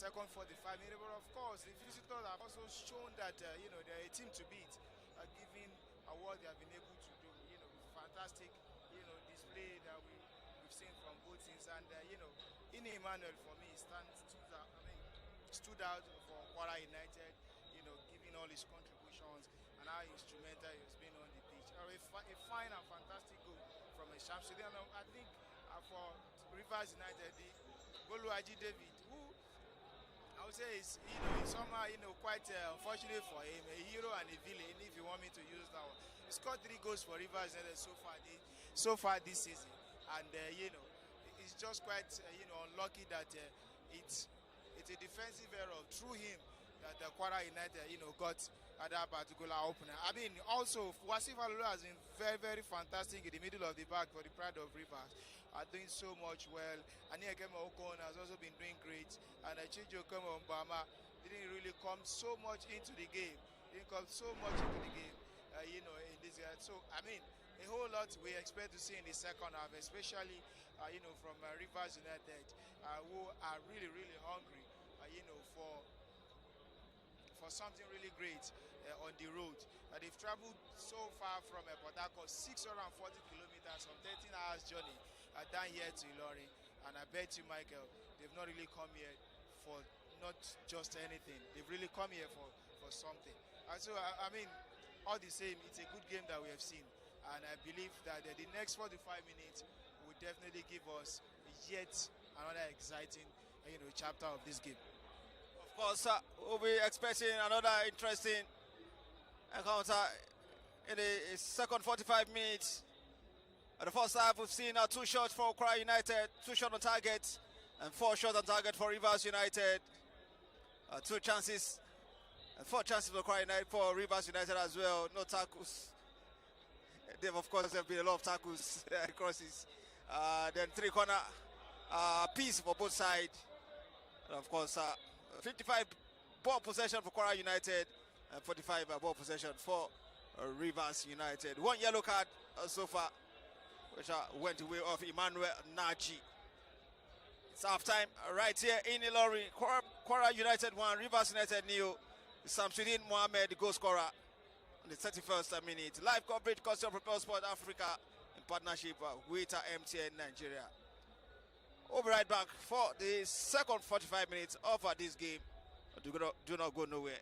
45 minutes. But of course, the visitors have also shown that they're a team to beat, given what they have been able to do. Fantastic, display that we've seen from both teams, and in Emmanuel for me stood out for Kwara United. Giving all his contributions and how instrumental he has been on the pitch. A fine and fantastic goal from a Shamsuddin. I think for Rivers United, the Boluwaji David, who I would say is somehow quite unfortunate for him, a hero and a villain, if you want me to use that one. He scored 3 goals for Rivers United so far this season, and it's just quite unlucky that it's a defensive error through him that Kwara United got at that particular opener. I mean, also, Wasif Alulu has been very, very fantastic in the middle of the back for the Pride of Rivers. Doing so much well. Aniekeme Okon has also been doing great. And Chijo Mbama didn't really come so much into the game. Didn't come so much into the game, in this year. So, I mean, a whole lot we expect to see in the second half, especially, from Rivers United, who are really, really hungry, for something really great on the road. They've traveled so far from Port Harcourt, 640 kilometers, from 13 hours journey down here to Ilorin. And I bet you, Michael, they've not really come here for not just anything. They've really come here for something. So, I mean, all the same, it's a good game that we have seen. And I believe that the next 45 minutes will definitely give us yet another exciting chapter of this game. Of course, we'll be expecting another interesting encounter in the second 45 minutes. At the first half, we've seen 2 shots for Kwara United, 2 shots on target, and 4 shots on target for Rivers United. 2 chances, and 4 chances for Kwara United, for Rivers United as well. No tackles. There, of course, there have been a lot of tackles, crosses. Then 3 corner piece for both sides. And of course, 55 ball possession for Kwara United and 45 ball possession for Rivers United. 1 yellow card so far, which went the way of Emmanuel Naji. It's half time right here in Ilorin. Kwara United 1, Rivers United 0. Samsudin Mohamed, the goal scorer, on the 31st minute. Live coverage, Custom Propel Sport Africa, in partnership with MTN Nigeria. We'll be right back for the second 45 minutes of this game. Do not go nowhere.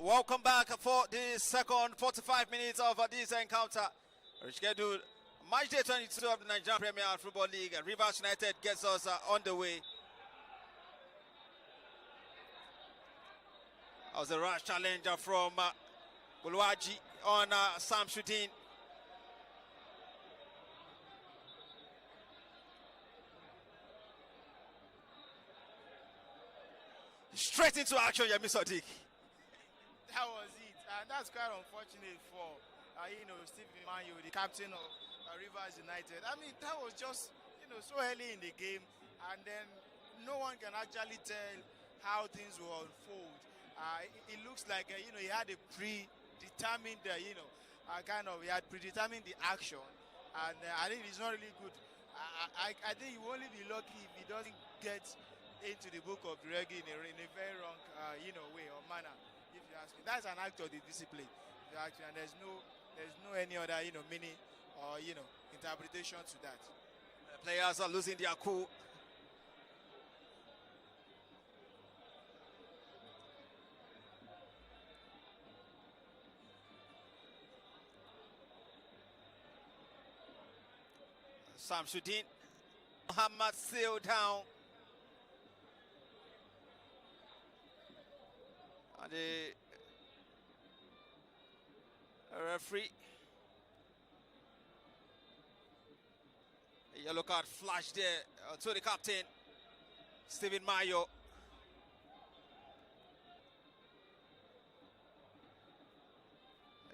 Welcome back for the second 45 minutes of this encounter. Rescheduled match day 22 of the Nigerian Premier Football League. Rivers United gets us on the way. That was a rash challenger from Bulwaji on Sam Shudin. Straight into action, Yemi Sadiq. That was it, and that's quite unfortunate for Stephen Manyo, the captain of Rivers United. I mean, that was just so early in the game, and then no one can actually tell how things will unfold. It looks like he had a predetermined he had predetermined the action, and I think it's not really good. I think he will only be lucky if he doesn't get into the book of the reggae in a very wrong way or manner. If you ask me, that's an act of the discipline. Actually, and there's no any other meaning or interpretation to that. The players are losing their cool. Sam Shudin, Muhammad sailed down. And the referee, a yellow card flashed there to the captain, Stephen Mayo.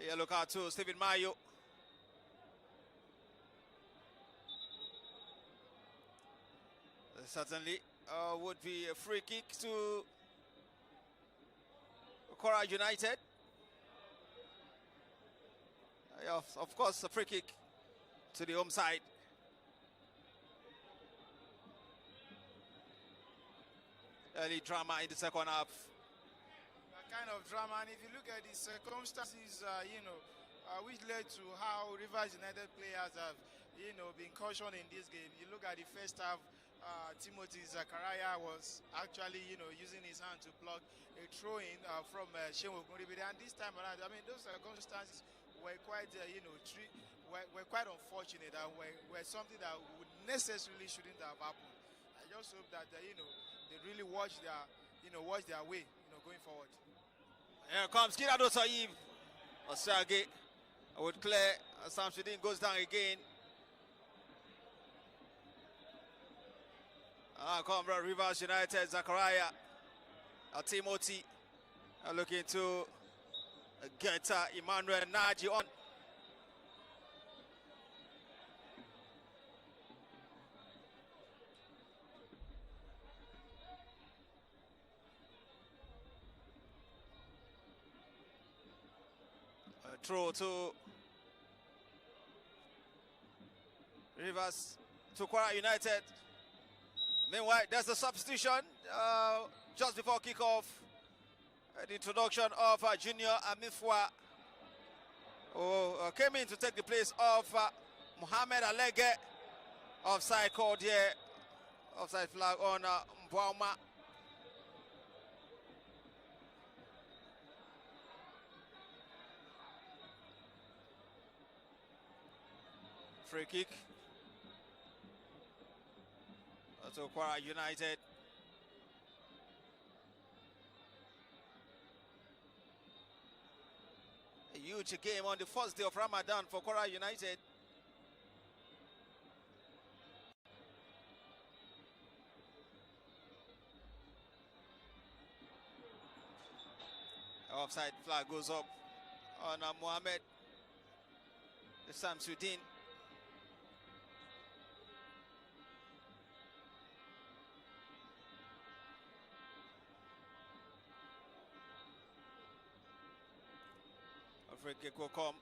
A yellow card to Stephen Mayo. Certainly would be a free kick to Kwara United. Of course, a free kick to the home side. Early drama in the second half. Kind of drama, and if you look at the circumstances, which led to how Rivers United players have, been cautioned in this game. You look at the first half. Timothy Zakaria was actually, using his hand to block a throw-in from Shehu Ogunribide, and this time around, I mean, those circumstances were quite, were quite unfortunate and were something that would necessarily shouldn't have happened. I just hope that they really watch their way, going forward. Here comes Kirado Saib. Osage would clear. Sam Shudin goes down again. Come Rivers United, Zakaria, Timothy looking to get Emmanuel Naji on. Throw to Rivers, to Kwara United. Meanwhile, there's a substitution just before kickoff. The introduction of Junior Amifwa, who came in to take the place of Mohamed Alege. Offside called here. Offside flag on Mbwauma. Free kick to Kwara United. A huge game on the first day of Ramadan for Kwara United. Offside flag goes up on Mohamed Samsudin. Free kick will come.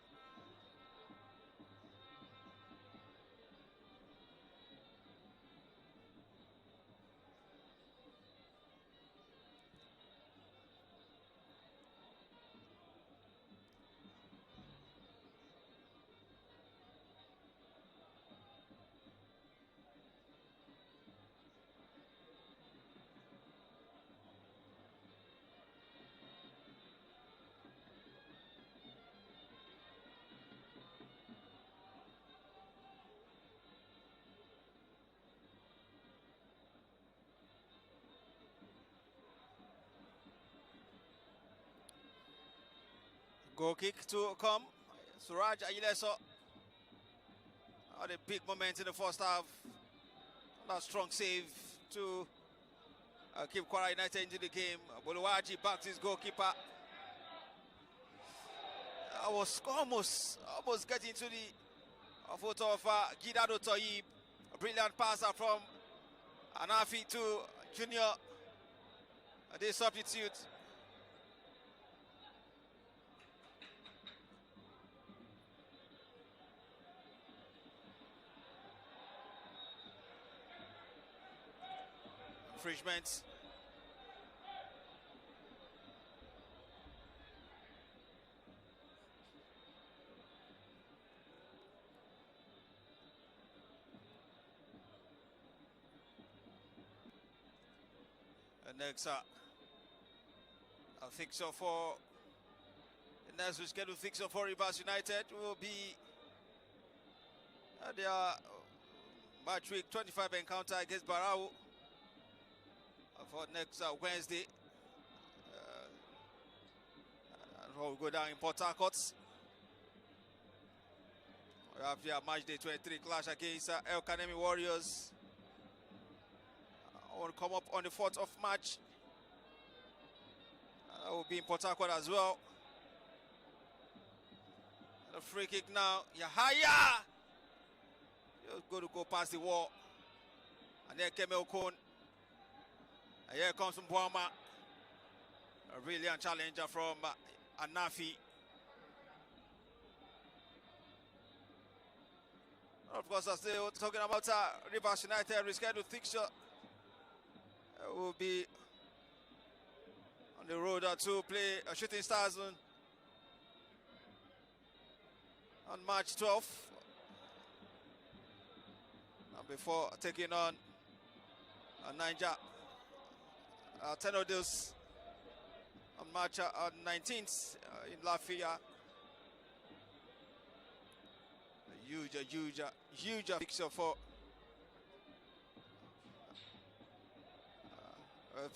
Goal kick to come. Suraj Ayileso. Had a big moment in the first half. That strong save to keep Kwara United into the game. Boluwaji back to his goalkeeper. I was almost getting to the photo of Gidado Toyib. A brilliant passer from Anafi to Junior. They substitute. Infringement. And next a fixture for the next scheduled fixture for Rivers United will be their match week 25 encounter against Barau for next Wednesday. And we'll go down in Port Harcourt. We have their match day 23 clash against El Kanemi Warriors. Will come up on the 4th of March. That will be in Port Harcourt as well. The free kick now. Yahaya! Just going to go past the wall. And there came Okon. And here comes Mbwama. A brilliant challenger from Anafi. Of course, I'm still talking about Rivers United rescheduled fixture. Will be on the road to play Shooting Stars on March 12th. And before taking on Niger Tenodils on March 19th in Lafayette. A huge fixture for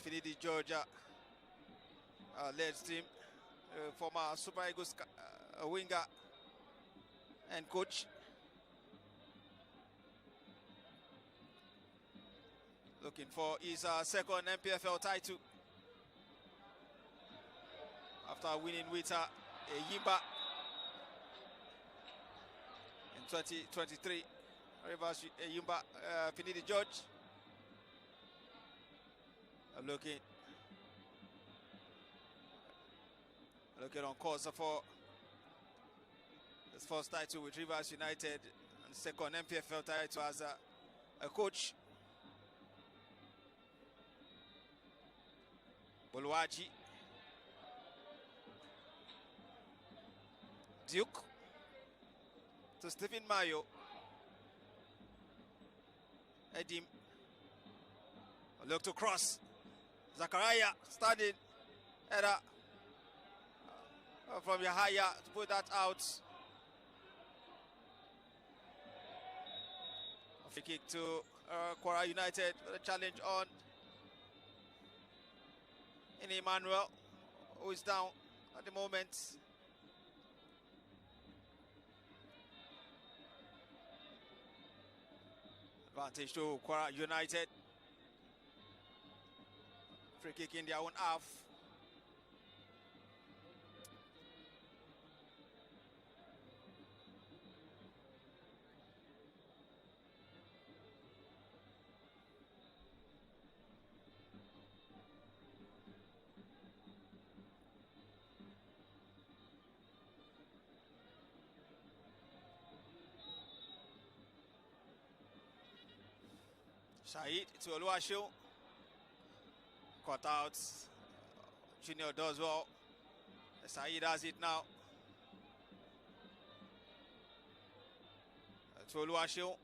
Finidi Georgia led team, former Super Eagles winger and coach. Looking for his second NPFL title after winning with Yimba in 2023. Rivers Yimba, Finidi George. Looking on course for his first title with Rivers United and second NPFL title as a coach. Boluwaji, Duke to Stephen Mayo, Edim, look to cross. Zakaria standing header from Yahaya to put that out. A free kick to Kwara United with a challenge on in Emmanuel, who is down at the moment. Advantage to Kwara United. Free kick in their own half. Said to Oluwasho. Cut out. Junior does well. Said has it now. To Oluwasho.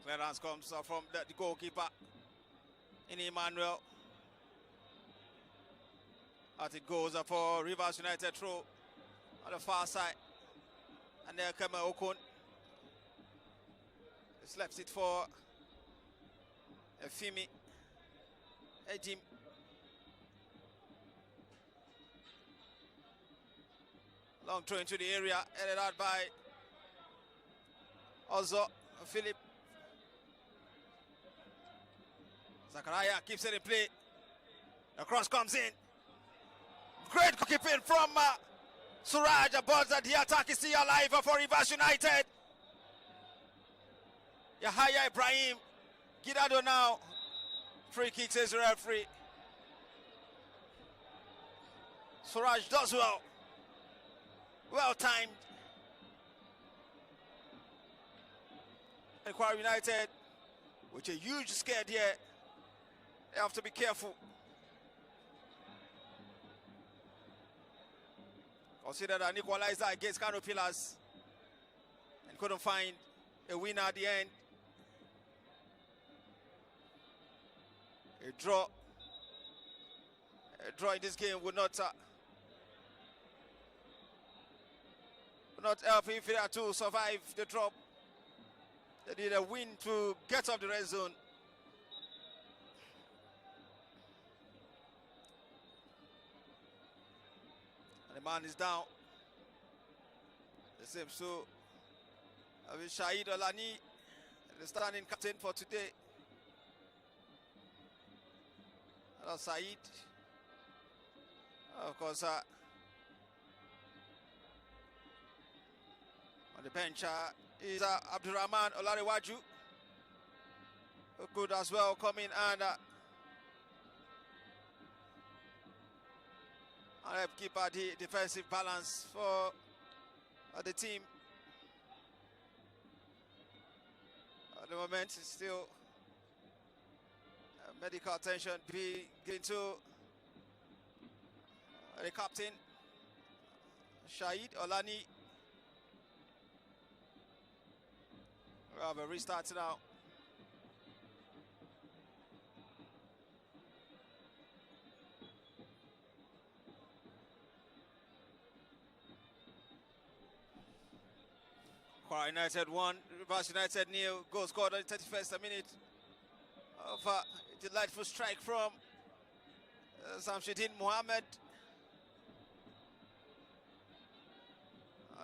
Clearance comes from the goalkeeper in Emmanuel. As it goes for Rivers United throw on the far side. And there comes Okon. Slaps it for Efimi. Edim. Long throw into the area, headed out by also Philip. Zakaria keeps it in play. The cross comes in. Great keeping from Suraj. But the attack is still alive for Rivers United. Yahaya Ibrahim. Gidado now. Free kick says the referee. Suraj does well. Well timed. And Kwara United, with a huge scare here, they have to be careful. Consider an equalizer against Kano Pillars and couldn't find a winner at the end. A draw in this game would not help if they are to survive the drop. They need a win to get off the red zone. And the man is down. It seems so. Shahid Olani, the standing captain for today. Hello, Said. Of course, on the bench is Abdurrahman Olarewaju, who could as well come in and help keep the defensive balance for the team. At the moment, it's still medical attention being given to the captain, Shahid Olani. We have a restart now. Kwara United 1, Rivers United 0. Goal scored on the 31st minute of a delightful strike from Samshidin Mohammed.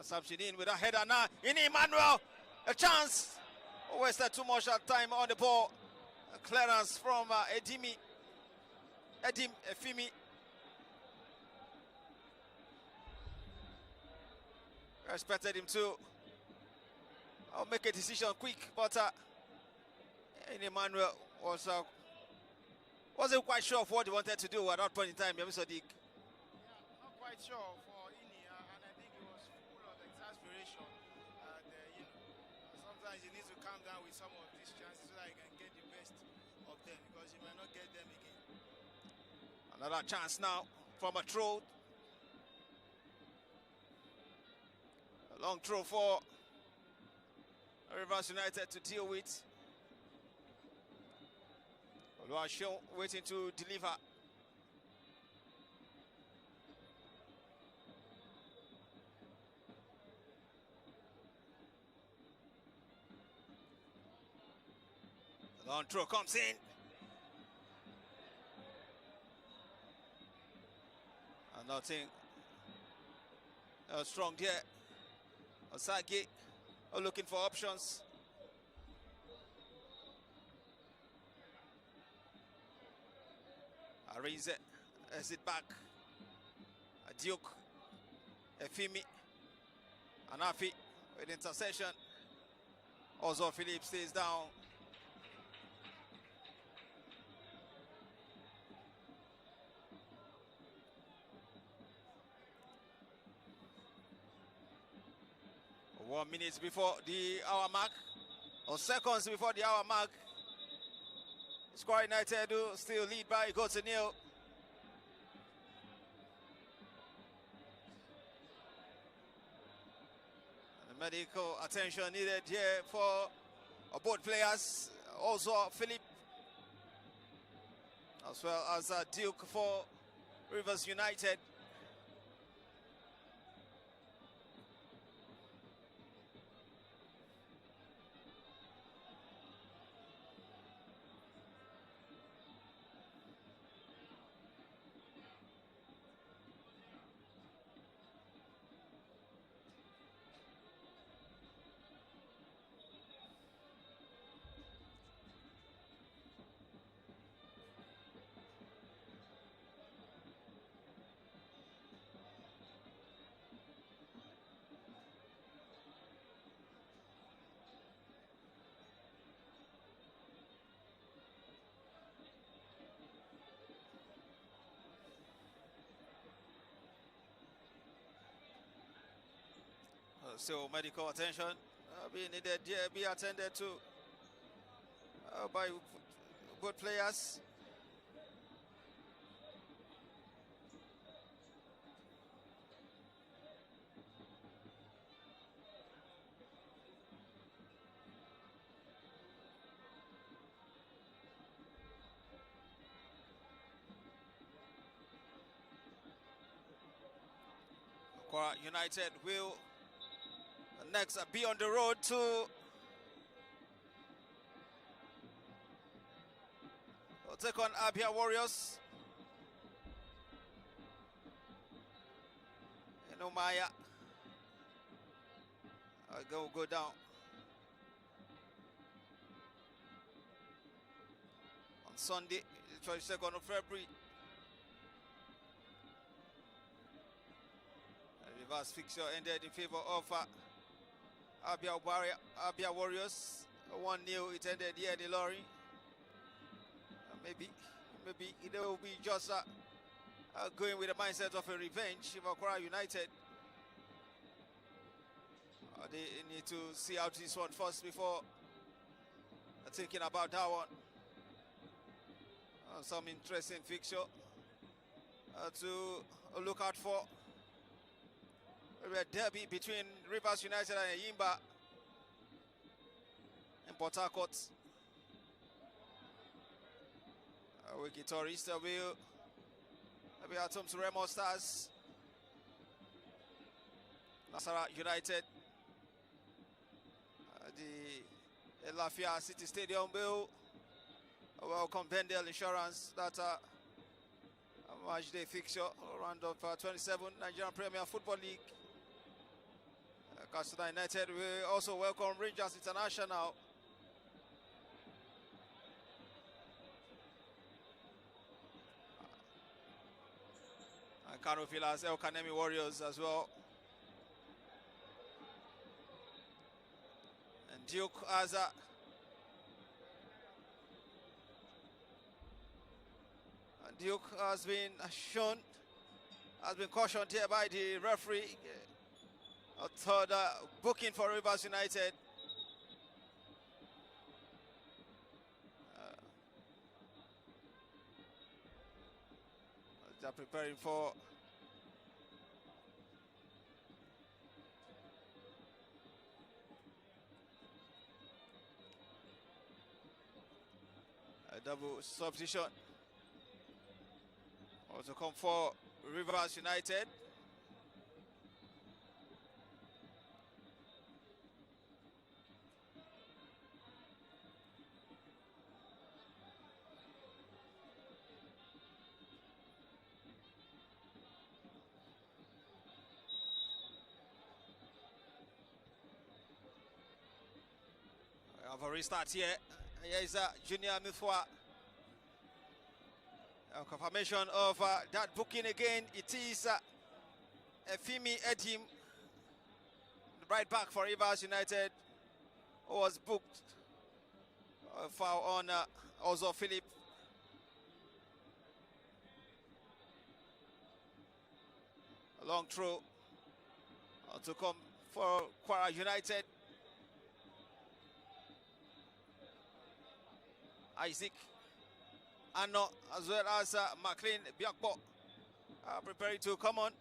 Samshidin with a header now. In Emmanuel, a chance. Wasted too much time on the ball. A clearance from Edim Efimi. I expected him to make a decision quick, but Emmanuel wasn't quite sure of what he wanted to do at that point in time. Yeah, not quite sure for Ini, and I think he was full of exasperation. And sometimes you need to calm down with some of these chances so that you can get the best of them, because you might not get them again. Another chance now from a throw. A long throw for Rivers United to deal with. Oluwaseun waiting to deliver. The long throw comes in. And nothing strong there. Osage looking for options. Arinze has it back. Duke, Efimi, Anafi with intercession. Also Philip stays down. One minute before the hour mark, or seconds before the hour mark. Kwara United do still lead by a goal to nil. And the medical attention needed here for both players. Also Philip, as well as Duke for Rivers United. So medical attention being needed here, be attended to by both players. Kwara United will next be on the road to take on Abia Warriors. Maya go down on Sunday, the 22nd of February. A reverse fixture ended in favor of Abia Warriors. 1-0 it ended here, the lorry. Maybe it will be just going with the mindset of a revenge for Kwara United. They need to see out this one first before thinking about that one. Some interesting fixture to look out for. A derby between Rivers United and Yimba in Port Harcourt. Wiki Tourist will be at home to Remo Stars. Nasara United. The Lafia City Stadium will welcome Vendel Insurance. That match day fixture, round of 27 Nigerian Premier Football League. Kwara United will also welcome Rangers International. And Kano Villas, El Kanemi Warriors as well. And Duke has been cautioned here by the referee. A third booking for Rivers United. They're preparing for a double substitution. Also come for Rivers United. We have a restart here. Here is Junior Mifwa. Confirmation of that booking again. It is Efimi Edim, the right back for Rivers United, who was booked. Foul on Ozo Philip. A long throw to come for Kwara United. Isaac Ano as well as McLean Biakpo preparing to come on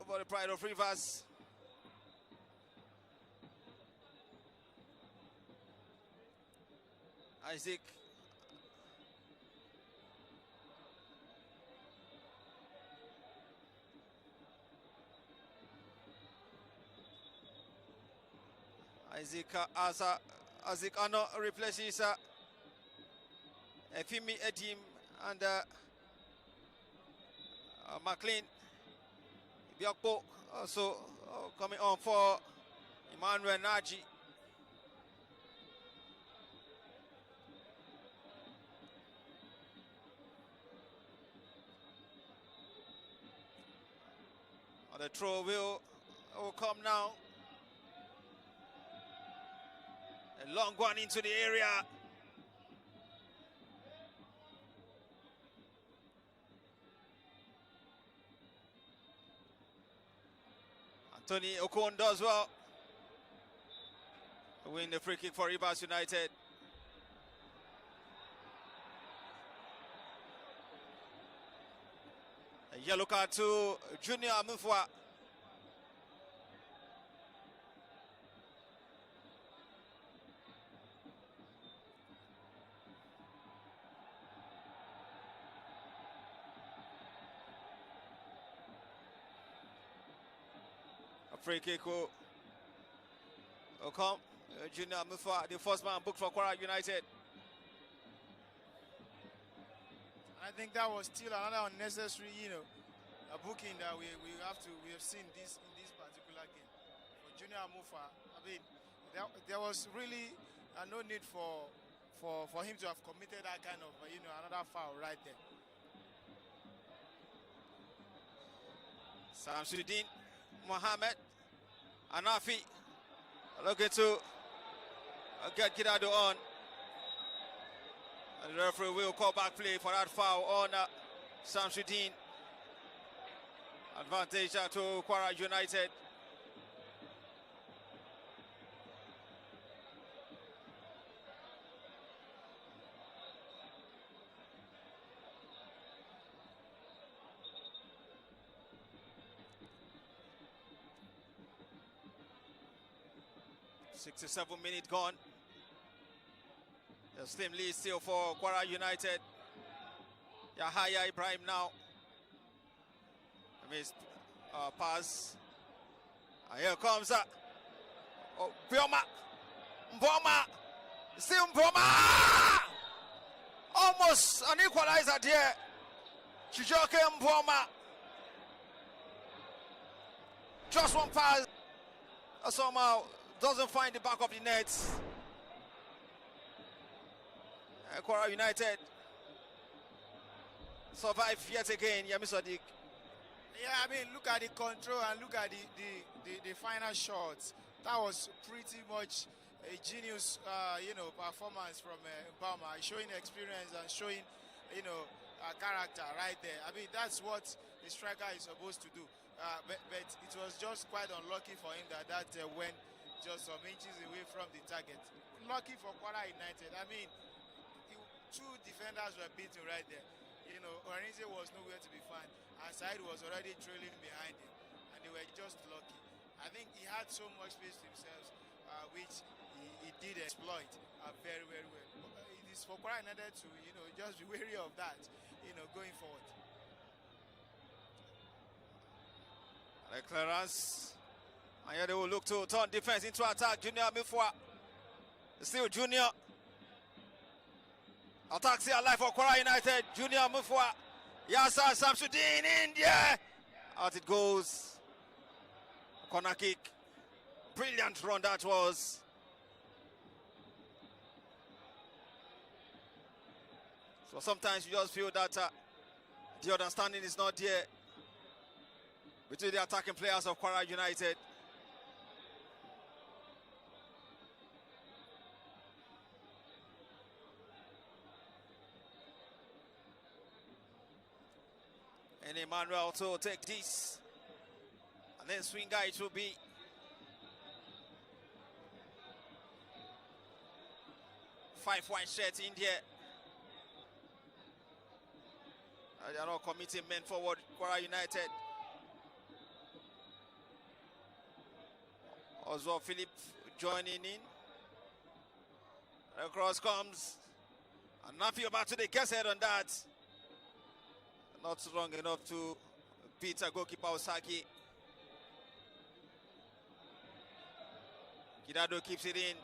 for the Pride of Rivers. Isaac Isaac Ano replaces Efimi Edim and McLean Biakpo also coming on for Emmanuel Naji. The throw will come now. A long one into the area. Tony Okon does well. Win the free kick for Rivers United. A yellow card to Junior Mufwa. A free kick will come. Junior Mufwa, the first man booked for Kwara United. I think that was still another unnecessary, a booking that we have seen this in this particular game for Junior Mufa. I mean, there was really no need for him to have committed that kind of another foul right there. Samsudin Mohammed Anafi looking to get Kidado on. And the referee will call back play for that foul on Samsudin. Advantage to Kwara United. .67 minutes gone. The slim lead still for Kwara United. Yahaya Ibrahim now. Missed pass. And here comes Mboma. Still Mboma. Almost an equalizer there. Chijoke Mboma. Just one pass. Somehow doesn't find the back of the net. Kwara United survive yet again. Yemi Sadiq. Yeah, I mean, look at the control and look at the final shots. That was pretty much a genius, performance from Mboma, showing experience and showing, character right there. I mean, that's what the striker is supposed to do. But it was just quite unlucky for him that went just some inches away from the target. Lucky for Kwara United. I mean, two defenders were beaten right there. Orenze was nowhere to be found, and Said was already trailing behind him, and they were just lucky. I think he had so much space to himself, which he did exploit very, very well. It is for Kwara United to, just be wary of that, going forward. The clearance, and here they will look to turn defense into attack. Junior Mifwa, still Junior. Attacks here alive for Kwara United. Junior Mufwa. Yasa Samsudin in there. Out it goes. Corner kick. Brilliant run that was. So sometimes you just feel that the understanding is not there between the attacking players of Kwara United. And Emmanuel to take this. And then swing guy it will be. Five white shirts in there. They are not committing men forward, Kwara United. Oswald Philip joining in. The cross comes. And Nafi about to the guess head on that. Not strong enough to beat a goalkeeper Osaki. Gidado keeps it in.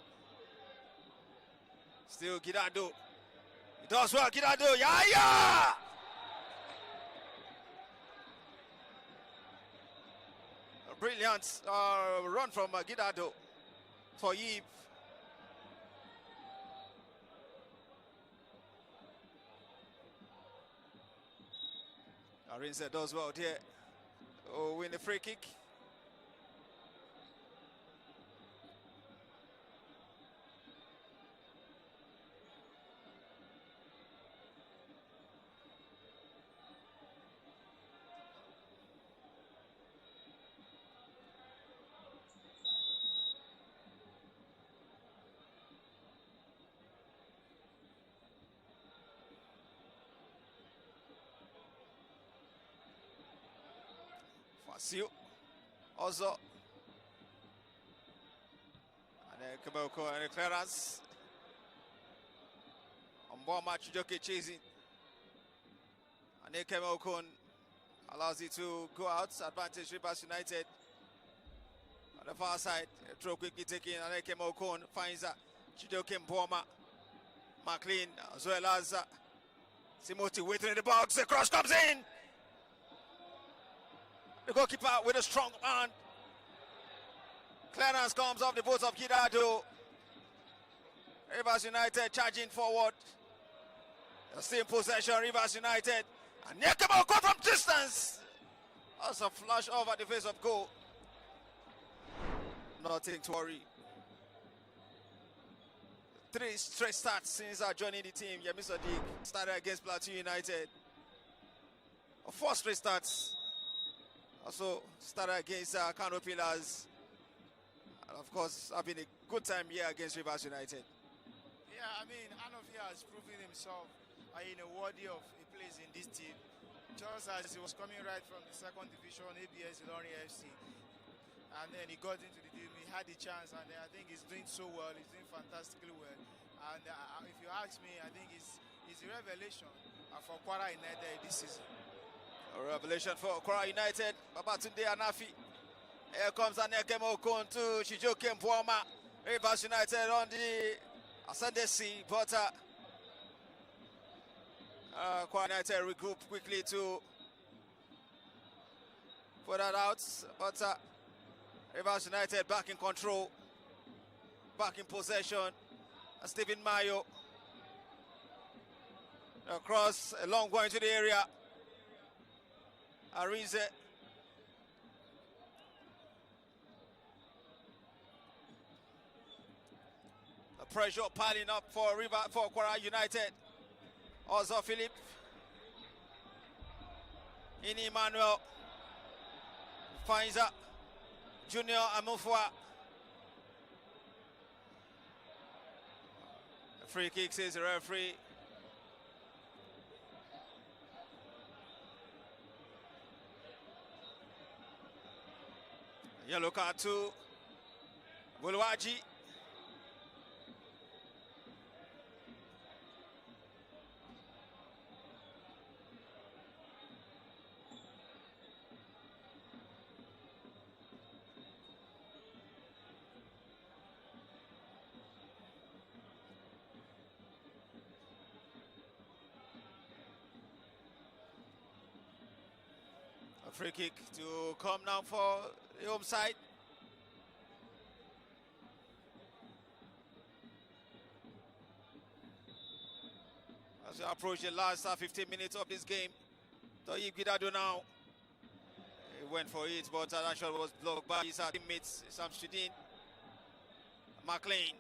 Still Gidado. He does well, Gidado. Yeah! A brilliant run from Gidado for Yip. Arinze does well there. Oh, win the free kick. Asiu also. And then Kemoko and the clearance. Mboma Chijoke chasing. And then Kemoko allows it to go out. Advantage Rivers United. On the far side, throw quickly taking, and then Kemoko finds Chijoke Mboma. McLean as well as Timothy waiting in the box. The cross comes in. The goalkeeper with a strong hand. Clearance comes off the boot of Kidado. Rivers United charging forward. Still in possession, Rivers United. And Nyekemoko from distance. That's a flash over the face of goal. Nothing to worry. 3 straight starts since joining the team. Yemi Sadiq started against Plateau United. 4 straight starts. Also started against Kano Pillars. And of course, having a good time here against Rivers United. Yeah, I mean, Anofia has proven himself worthy of a place in this team. Just as he was coming right from the 2nd division, ABS Ilorin FC. And then he got into the team, he had the chance, and I think he's doing so well, he's doing fantastically well. And if you ask me, I think he's a revelation for Kwara United this season. A revelation for Kwara United, Babatunde Anafi. Here comes Nyekemoko to Chijoke Mboma. Rivers United on the ascendancy, but Kwara United regroup quickly to put that out, but Rivers United back in control, back in possession. Stephen Mayo across a long one into the area. Arize. The pressure piling up for Kwara United. Also Philip. Ini Emmanuel finds Junior Amufwa. Free kick, says the referee. Yellow card to Bulwaji. A free kick to come now for the home side. As we approach the last 15 minutes of this game, Toyib Gidado now. He went for it, but that shot was blocked by his teammates, Samsudin. McLean.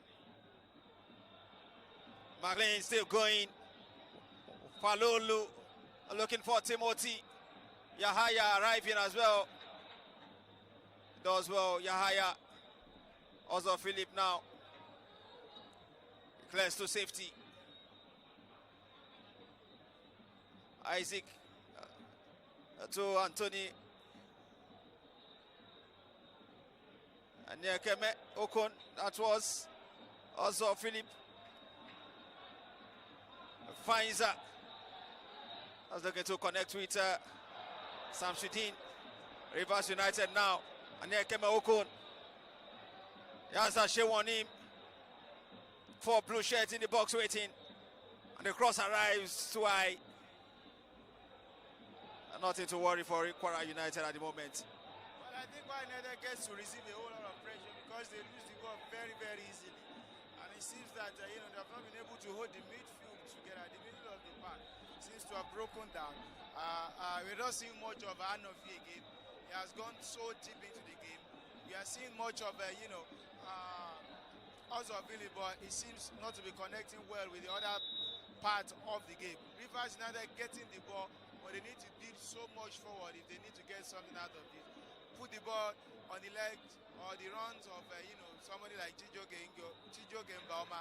McLean still going. Falulu looking for Timothy. Yahaya arriving as well. Does well, Yahaya. Also Philip now. Clears to safety. Isaac to Anthony. And Nyekeme Okon, that was also Philip. Finds I was looking to connect with Samsudin. Rivers United now. And Nyekeme Okon. He has a show on him. 4 blue shirts in the box waiting. And the cross arrives too high. Nothing to worry for Kwara United at the moment. Well, I think Kwara United gets to receive a whole lot of pressure because they lose the ball very, very easily. And it seems that they have not been able to hold the midfield together. The middle of the park seems to have broken down. We're not seeing much of Anofi again. He has gone so deep into the game. We are seeing much of also Billy, but it seems not to be connecting well with the other part of the game. Rivers United getting the ball, but they need to build so much forward if they need to get something out of it. Put the ball on the legs or the runs of somebody like Chijoke Mbaoma,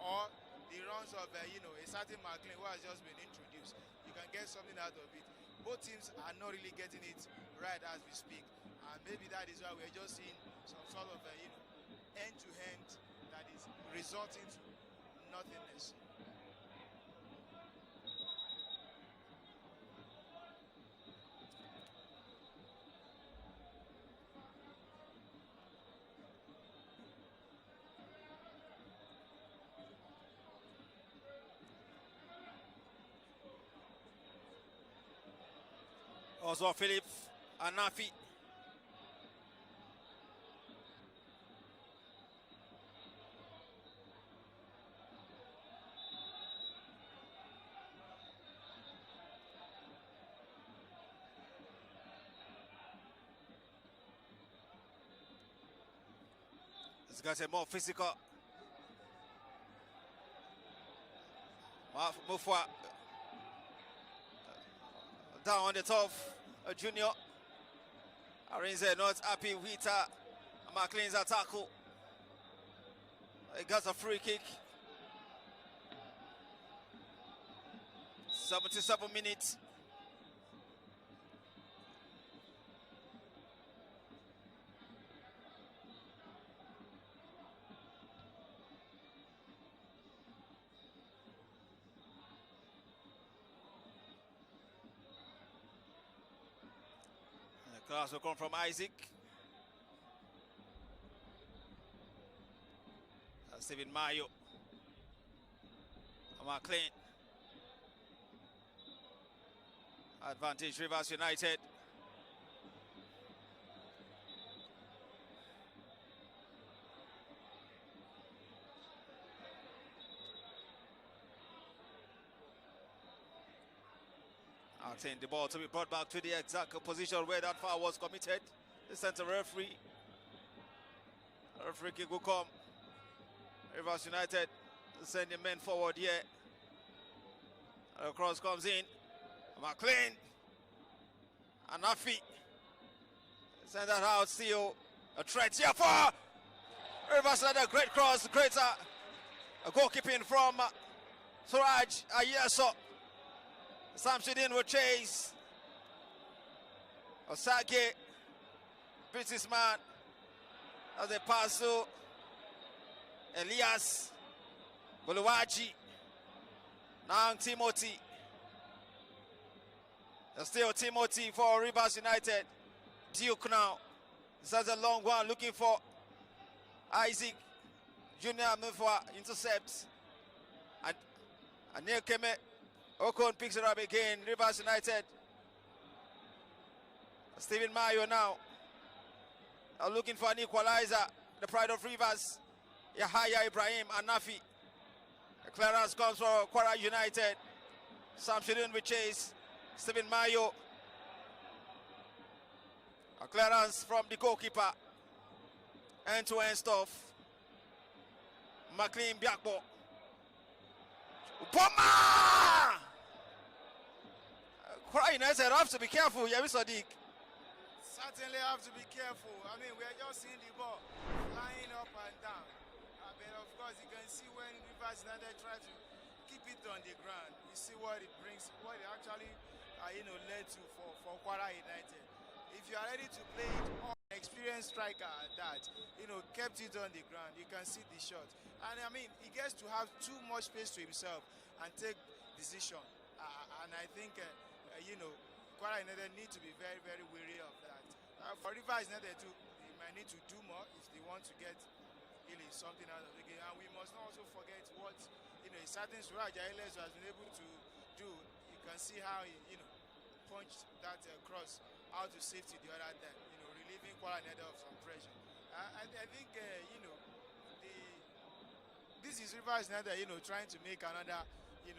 or the runs of a certain McLean who has just been introduced. You can get something out of it. Both teams are not really getting it right as we speak. and maybe that is why we're just seeing some sort of end-to-end that is resulting to nothingness. Also Philip and Nafi. This guy's a more physical. Move forward. Down on the top, Junior. Arinze not happy with McLean's tackle. He got a free kick. 77 minutes. Class will come from Isaac. Stephen Mayo. McLean. Advantage Rivers United. Asking the ball to be brought back to the exact position where that foul was committed. The center referee. A free kick will come. Rivers United sending men forward here. A cross comes in. McLean. Anafi. Send that out. Still a threat here for Rivers United. Great cross. Great goalkeeping from Suraj Ayeso. Samsudin will chase. Osage beats his man as they pass to Elias Buluwaji. Now Timothy. Still Timothy for Rivers United. Duke now. This has a long one looking for Isaac. Junior Mufwa intercepts. And Neil Keme. Okon picks it up again. Rivers United. Stephen Mayo now. Looking for an equalizer. The pride of Rivers. Yahaya Ibrahim Anafi. The clearance comes for Kwara United. Samsudin with chase. Stephen Mayo. A clearance from the goalkeeper. End-to-end stuff. McLean Biakbo. Boma! Kwara United have to be careful, Yemi Sadiq. Certainly have to be careful. I mean, we are just seeing the ball flying up and down. But of course, you can see when Rivers United try to keep it on the ground. You see what it brings, what it actually, led to for Kwara United. If you are ready to play it on an experienced striker at that, kept it on the ground, you can see the shot. And I mean, he gets to have too much space to himself and take decision. And I think, Kwara United need to be very, very wary of that. For Rivers United too, they might need to do more if they want to get really something out of the game. And we must not also forget what a certain Suraj Ayeso has been able to do. You can see how he punched that cross out to safety the other time, relieving Kwara United of some pressure. I think this is Rivers United trying to make another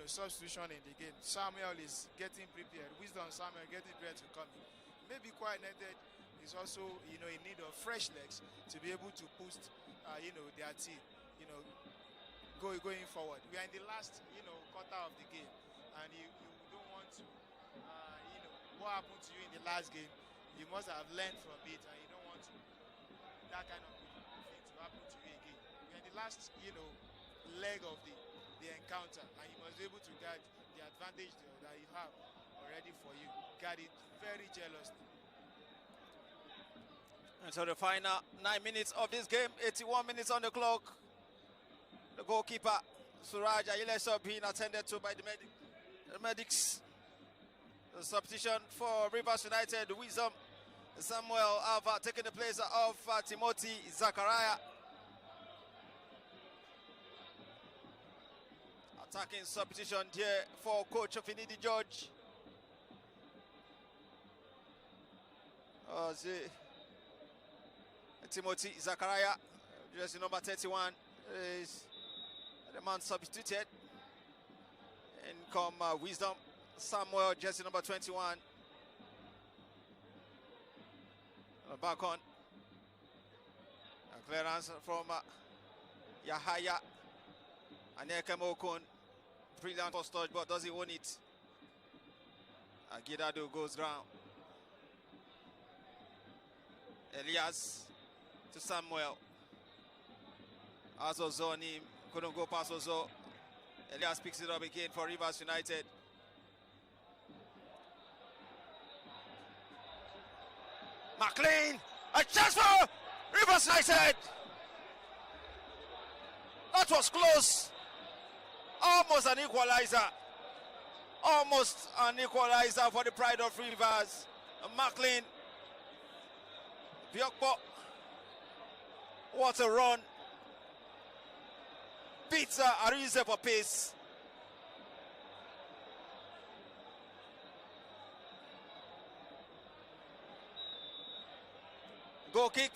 substitution in the game. Samuel is getting prepared. Wisdom Samuel getting prepared to come in. Maybe Kwara United is also in need of fresh legs to be able to boost their team going forward. We are in the last quarter of the game, and you don't want to what happened to you in the last game. You must have learned from it, and you don't want that kind of thing to happen to you again. We are in the last leg of the encounter, and you must be able to guard the advantage that you have already for you. Guard it very jealously. And so the final 9 minutes of this game, 81 minutes on the clock. The goalkeeper, Suraj Ayilesho, being attended to by the medics. The substitution for Rivers United, Wisdom Samuel Alva taking the place of Timothy Zachariah. Attacking substitution here for coach Finidi George. Timothy Zachariah, jersey number 31, is the man substituted. In come Wisdom Samuel, jersey number 21. Back on. A clearance from Yahaya. Aneke Mokun. Brilliant touch, but does he own it? Agidado goes down. Elias to Samuel. Azozo on him. Couldn't go past Ozo. Elias picks it up again for Rivers United. McLean, a chance for Rivers United. That was close. Almost an equalizer. Almost an equalizer for the pride of Rivers. McLean. Biokpo. What a run. Beats Arize for pace. Goal kick.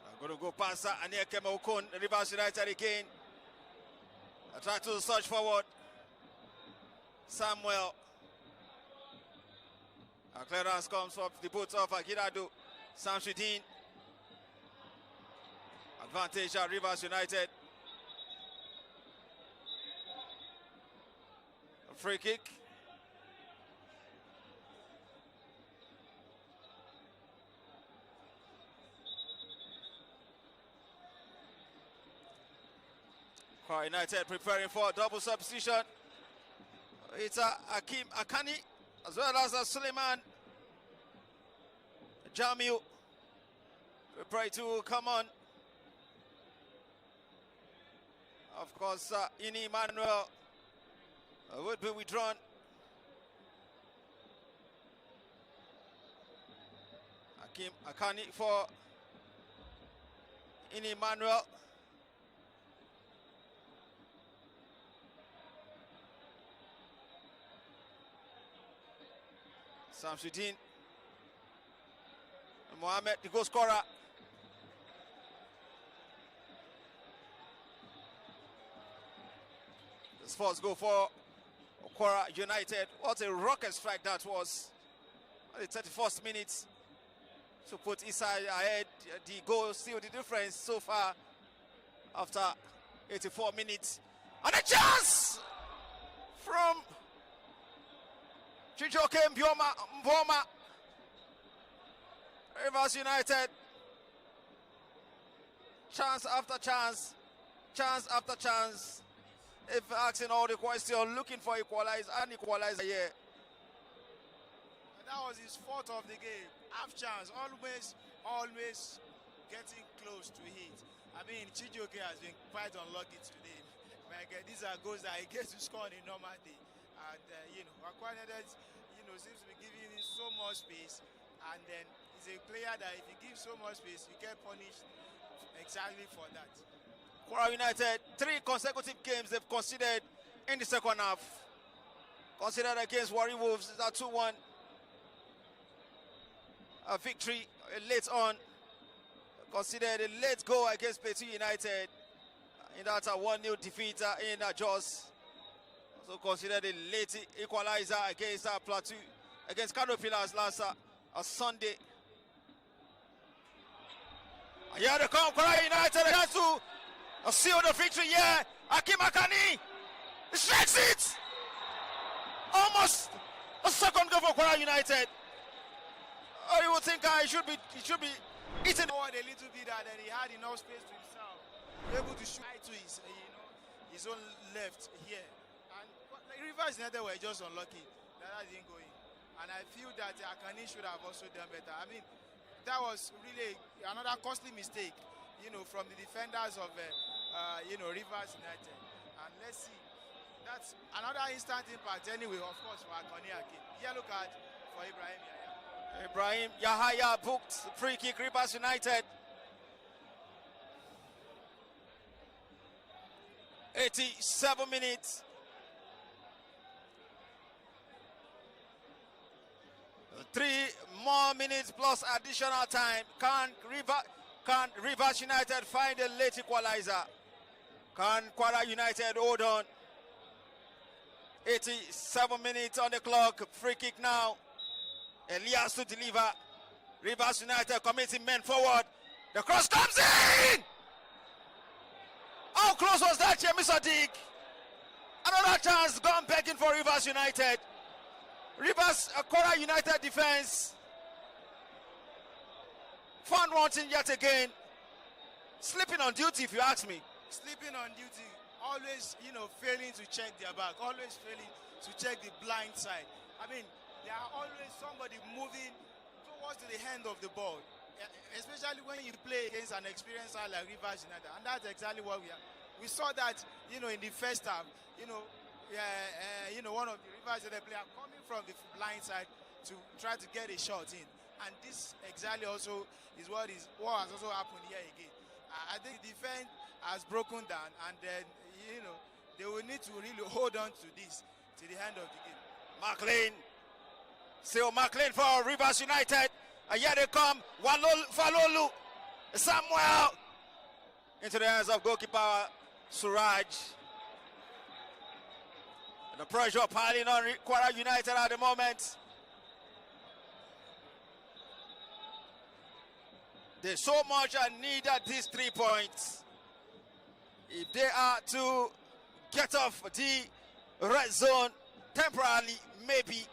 I'm going to go past Aneke Mokun, Rivers United again. I try to search forward. Samuel. A clearance comes from the boots of Agirado. Samsudin. Advantage at Rivers United. A free kick. Kwara United preparing for a double substitution. It's Akim Akani as well as Suleiman Jamil. Prepare to come on. Of course, Ini Emmanuel would be withdrawn. Akim Akani for Ini Emmanuel. Samsudin Mohamed, the goal scorer. The Sports go for Kwara United. What a rocket strike that was. At the 31st minute to put Isai ahead. The goal still the difference so far after 84 minutes. And a chance from Chijoke Mboma. Rivers United. Chance after chance. Chance after chance. If asking all the questions, looking for equalizer here. That was his fourth of the game. Half chance. Always getting close to hit. I mean, Chijoke has been quite unlucky today. These are goals that he gets to score on a normal day. And, Kwara United, seems to be giving him so much space. And then he's a player that if he gives so much space, you get punished exactly for that. Kwara United, 3 consecutive games they've conceded in the second half. Considered against Warri Wolves, is a 2-1 victory late on. Considered a late goal against Plateau United. In that 1-0 defeat in Jos. So considered a late equalizer against Plateau, against Kano Pillars last Sunday. And here they come, Kwara United has to seal the victory here. Akim Akani strikes it. Almost a second goal for Kwara United. Or you would think it should be eaten Forward a little bit and then he had enough space to himself. Able to shoot to his own left here. And Rivers United were just unlucky that didn't go in. And I feel that Akani should have also done better. I mean, that was really another costly mistake, from the defenders of, Rivers United. And let's see. That's another instant impact anyway, of course, for Akani again. Yellow card for Ibrahim Yahya. Ibrahim Yahya booked free kick, Rivers United. 87 minutes. 3 more minutes plus additional time. Can Rivers United find a late equalizer? Can Kwara United hold on? 87 minutes on the clock. Free kick now. Elias to deliver. Rivers United committing men forward. The cross comes in! How close was that, Yemi Sadiq? Another chance gone begging for Rivers United. Kwara United defense found wanting yet again. Sleeping on duty, if you ask me. Sleeping on duty, always, failing to check their back, always failing to check the blind side. I mean, there are always somebody moving towards the hand of the ball, especially when you play against an experienced side like Rivers United, and that's exactly what we are. We saw that, in the first half, one of the Rivers United players coming from the blind side to try to get a shot in, and this exactly also is what has also happened here again. I think the defense has broken down, and then they will need to really hold on to this to the end of the game. McLean, still McLean for Rivers United, and here they come. Falolu, Samuel into the hands of goalkeeper Suraj. The pressure piling on Kwara United at the moment. They so much needed these 3 points. If they are to get off the red zone temporarily, maybe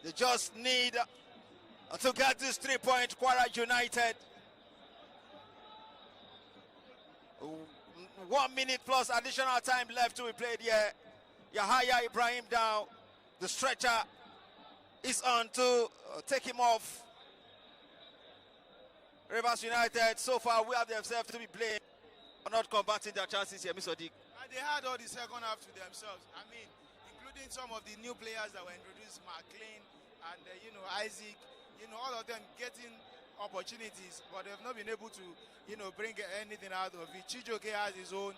they just need to get this 3 points. Kwara United. 1 minute plus additional time left to be played here. Yahya Ibrahim down. The stretcher is on to take him off. Rivers United, so far, we have themselves to be blamed for not converting their chances here, Mr. Dick. They had all the second half to themselves. I mean, including some of the new players that were introduced, McLean and, Isaac, all of them getting opportunities, but they've not been able to, bring anything out of it. Chijoke has his own,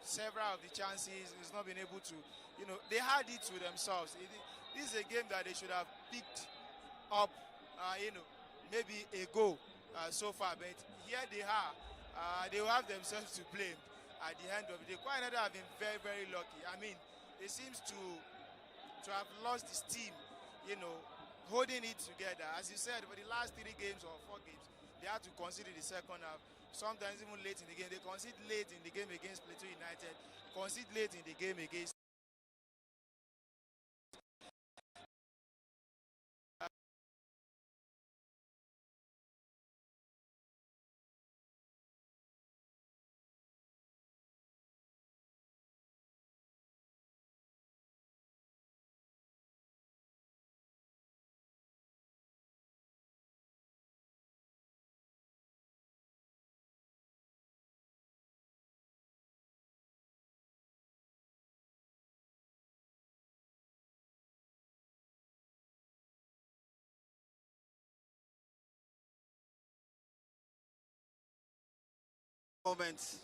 several of the chances. He's not been able to, they had it to themselves. This is a game that they should have picked up, maybe a goal so far, but here they are. They will have themselves to blame at the end of the day. Kwara United have been very, very lucky. I mean, they seems to have lost the steam, holding it together. As you said, for the last 3 games or 4 games, they had to concede the second half. Sometimes even late in the game. They concede late in the game against Plateau United, concede late in the game against Moments.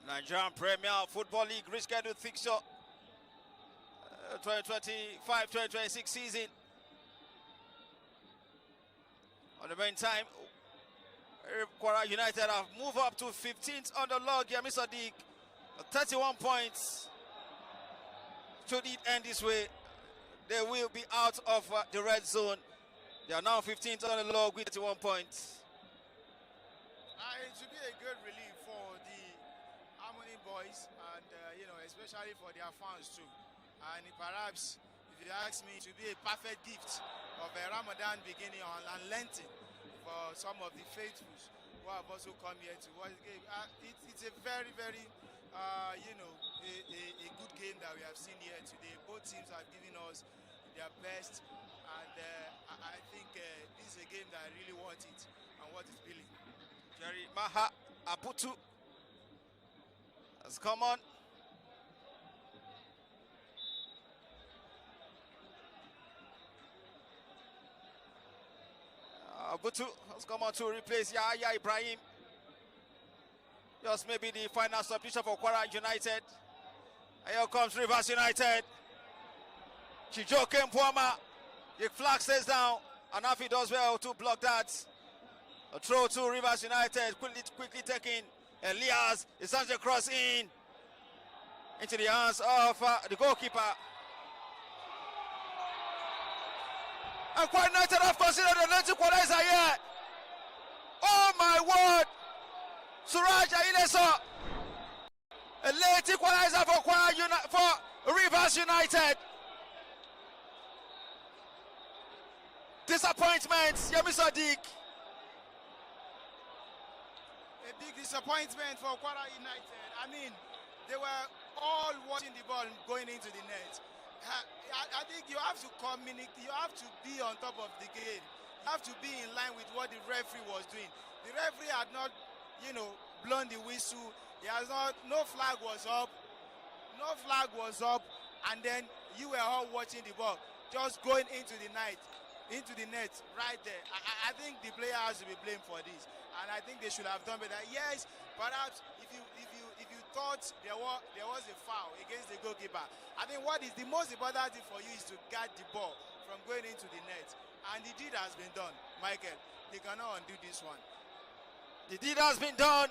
Nigerian Premier Football League rescheduled fixture 2025-2026 season. On the meantime, Kwara United have moved up to 15th on the log here, Mr. Dick. 31 points. Should it end this way, they will be out of the red zone. They are now 15th on the log with 21 points. It should be a great relief for the Harmony boys and, especially for their fans too. And perhaps, if you ask me, it should be a perfect gift of a Ramadan beginning and Lenten for some of the faithfuls who have also come here to watch the game. It's a very, very, a good game that we have seen here today. Both teams have given us their best, and I think this is a game that I really want it and what is billing. Jerry Maha Aputu has come on. Aputu has come on to replace Yahya Ibrahim. Just maybe the final substitution for Kwara United. And here comes Rivers United. Chijoke Mpwama. The flag stays down. And Afi does well to block that. A throw to Rivers United. Quickly taking Elias. He sends the cross into the hands of the goalkeeper. And Kwara United have considered the late equalizer here. Oh my word! Suraj Aileso, a late equalizer for Rivers United. Disappointment, Yemi Sadiq. A big disappointment for Kwara United. I mean, they were all watching the ball going into the net. I think you have to communicate, you have to be on top of the game. You have to be in line with what the referee was doing. The referee had not, blown the whistle. He has not, no flag was up. No flag was up. And then you were all watching the ball, just going into the net right there. I think the player has to be blamed for this. And I think they should have done better. Yes, perhaps if you thought there was a foul against the goalkeeper, I think what is the most important thing for you is to guard the ball from going into the net. And the deed has been done, Michael. They cannot undo this one. The deed has been done.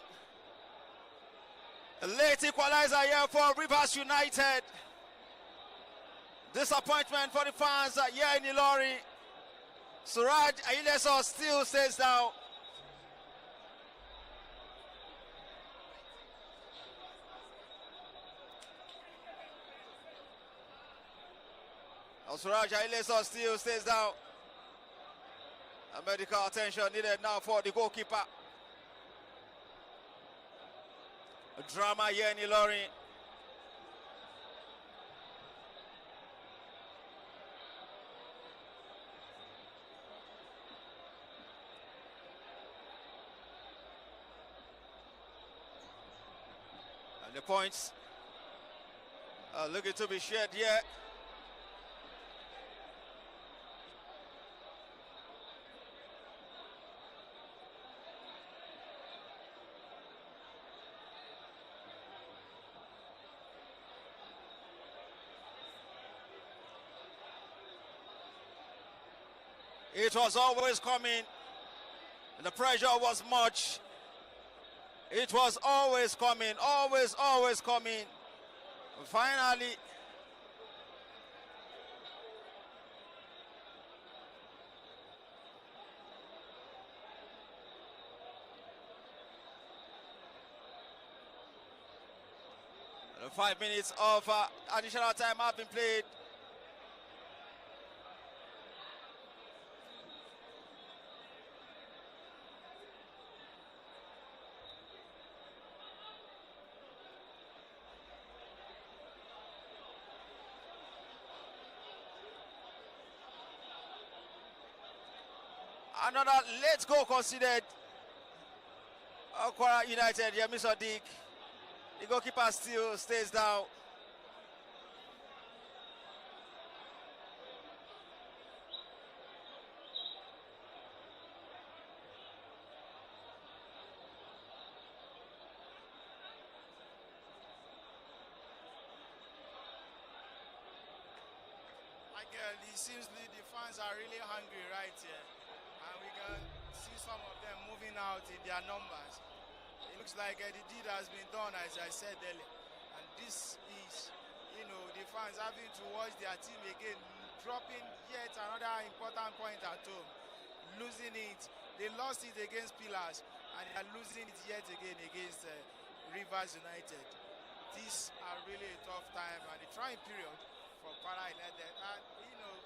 A late equalizer here for Rivers United. Disappointment for the fans here in Ilori. Suraj Aileso still stays down. Suraj Aileso still stays down. Medical attention needed now for the goalkeeper. A drama here in Ilori. And the points are looking to be shared here. It was always coming. The pressure was much. It was always coming, always coming. Finally, the 5 minutes of additional time have been played. Another late goal considered. Kwara United, Yemi Sadiq. The goalkeeper still stays down. Michael, it seems the fans are really hungry right here. And we can see some of them moving out in their numbers. It looks like the deed has been done, as I said earlier. And this is, the fans having to watch their team again, dropping yet another important point at home. losing it. They lost it against Pillars, and they are losing it yet again against Rivers United. These are really a tough time and a trying period for Kwara United. And you know,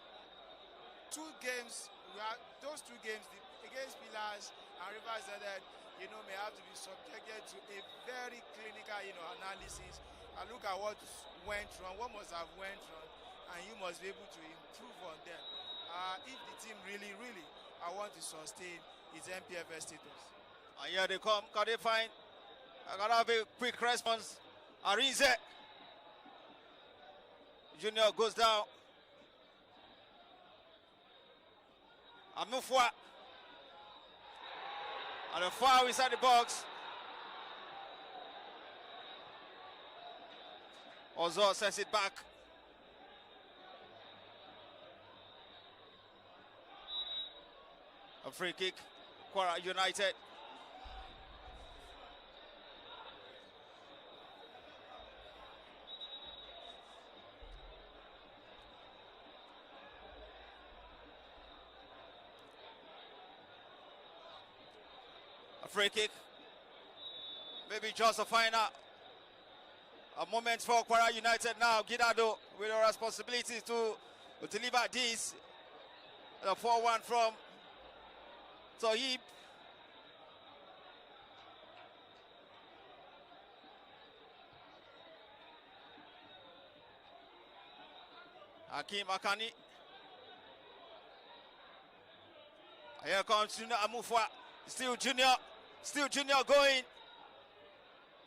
those two games against Pillars and Rivers United, you know, may have to be subjected to a very clinical, you know, analysis. And look at what went wrong, what must have went wrong, and you must be able to improve on them. If the team really want to sustain its NPFL status. And here they come. Can they find? I gotta have a quick response. Arize Junior goes down. Amufwa. And a foul inside the box. Ozo sends it back. A free kick. Kwara United. A free kick. Maybe just a final. A moment for Kwara United now. Gidado with the responsibility to deliver this. The 4-1 from Tohib. Hakim Akani. Here comes Junior Amufwa. Still Junior going.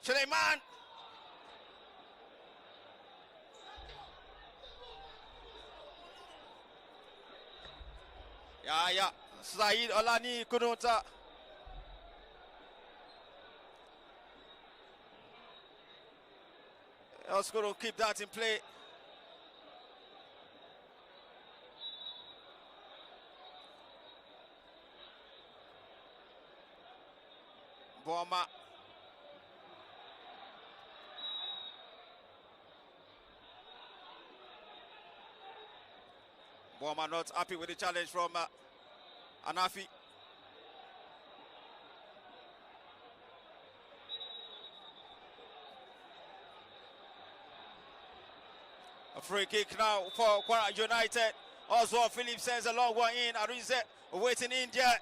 Suleiman. Yeah. Said Olani couldn't. Else going to keep that in play. Boma. Boma not happy with the challenge from Anafi. A free kick now for Kwara United. Oswald Phillips sends a long one in. Arize waiting in there.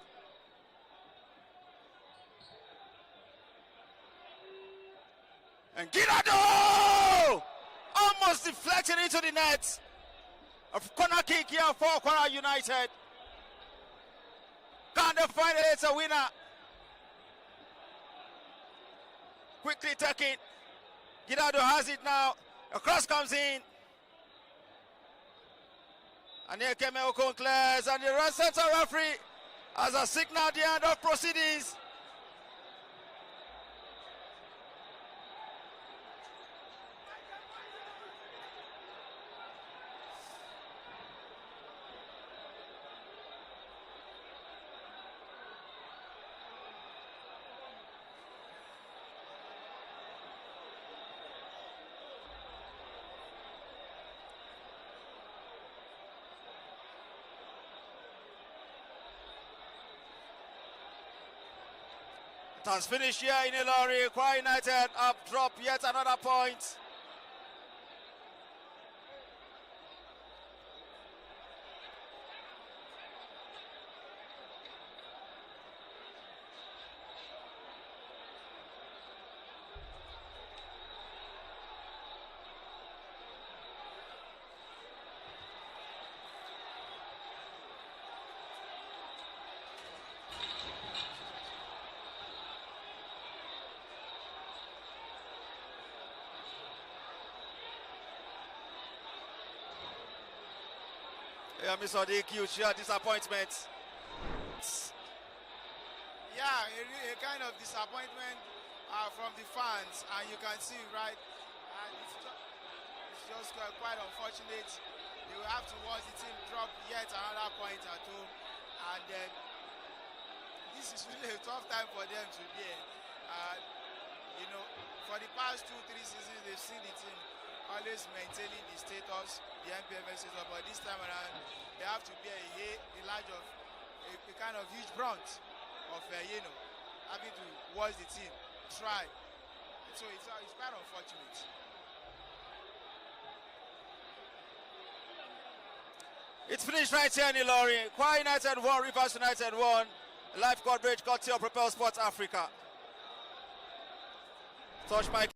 And Gidado! Almost deflected into the net. A corner kick here for Kwara United. Can't they find it? It's a winner. Quickly taking. Gidado has it now. A cross comes in. And here came Okon clears. And the center referee has a signal at the end of proceedings. It has finished here in Ilori. Kwara United have dropped yet another point. Yeah, Mr. DQ, sheer disappointment. Yeah, a kind of disappointment from the fans, and you can see, right, it's just quite unfortunate. They will have to watch the team drop yet another point at home, and then this is really a tough time for them to bear. You know, for the past 2-3 seasons, they've seen the team always maintaining the status, the NPFL status, but this time around they have to bear a large of a kind of huge brunt of, having to watch the team try. So it's quite unfortunate. It's finished right here in Ilorin. Kwara United 1, Rivers United 1. Live coverage courtesy of Propel Sports Africa. Touch Mike.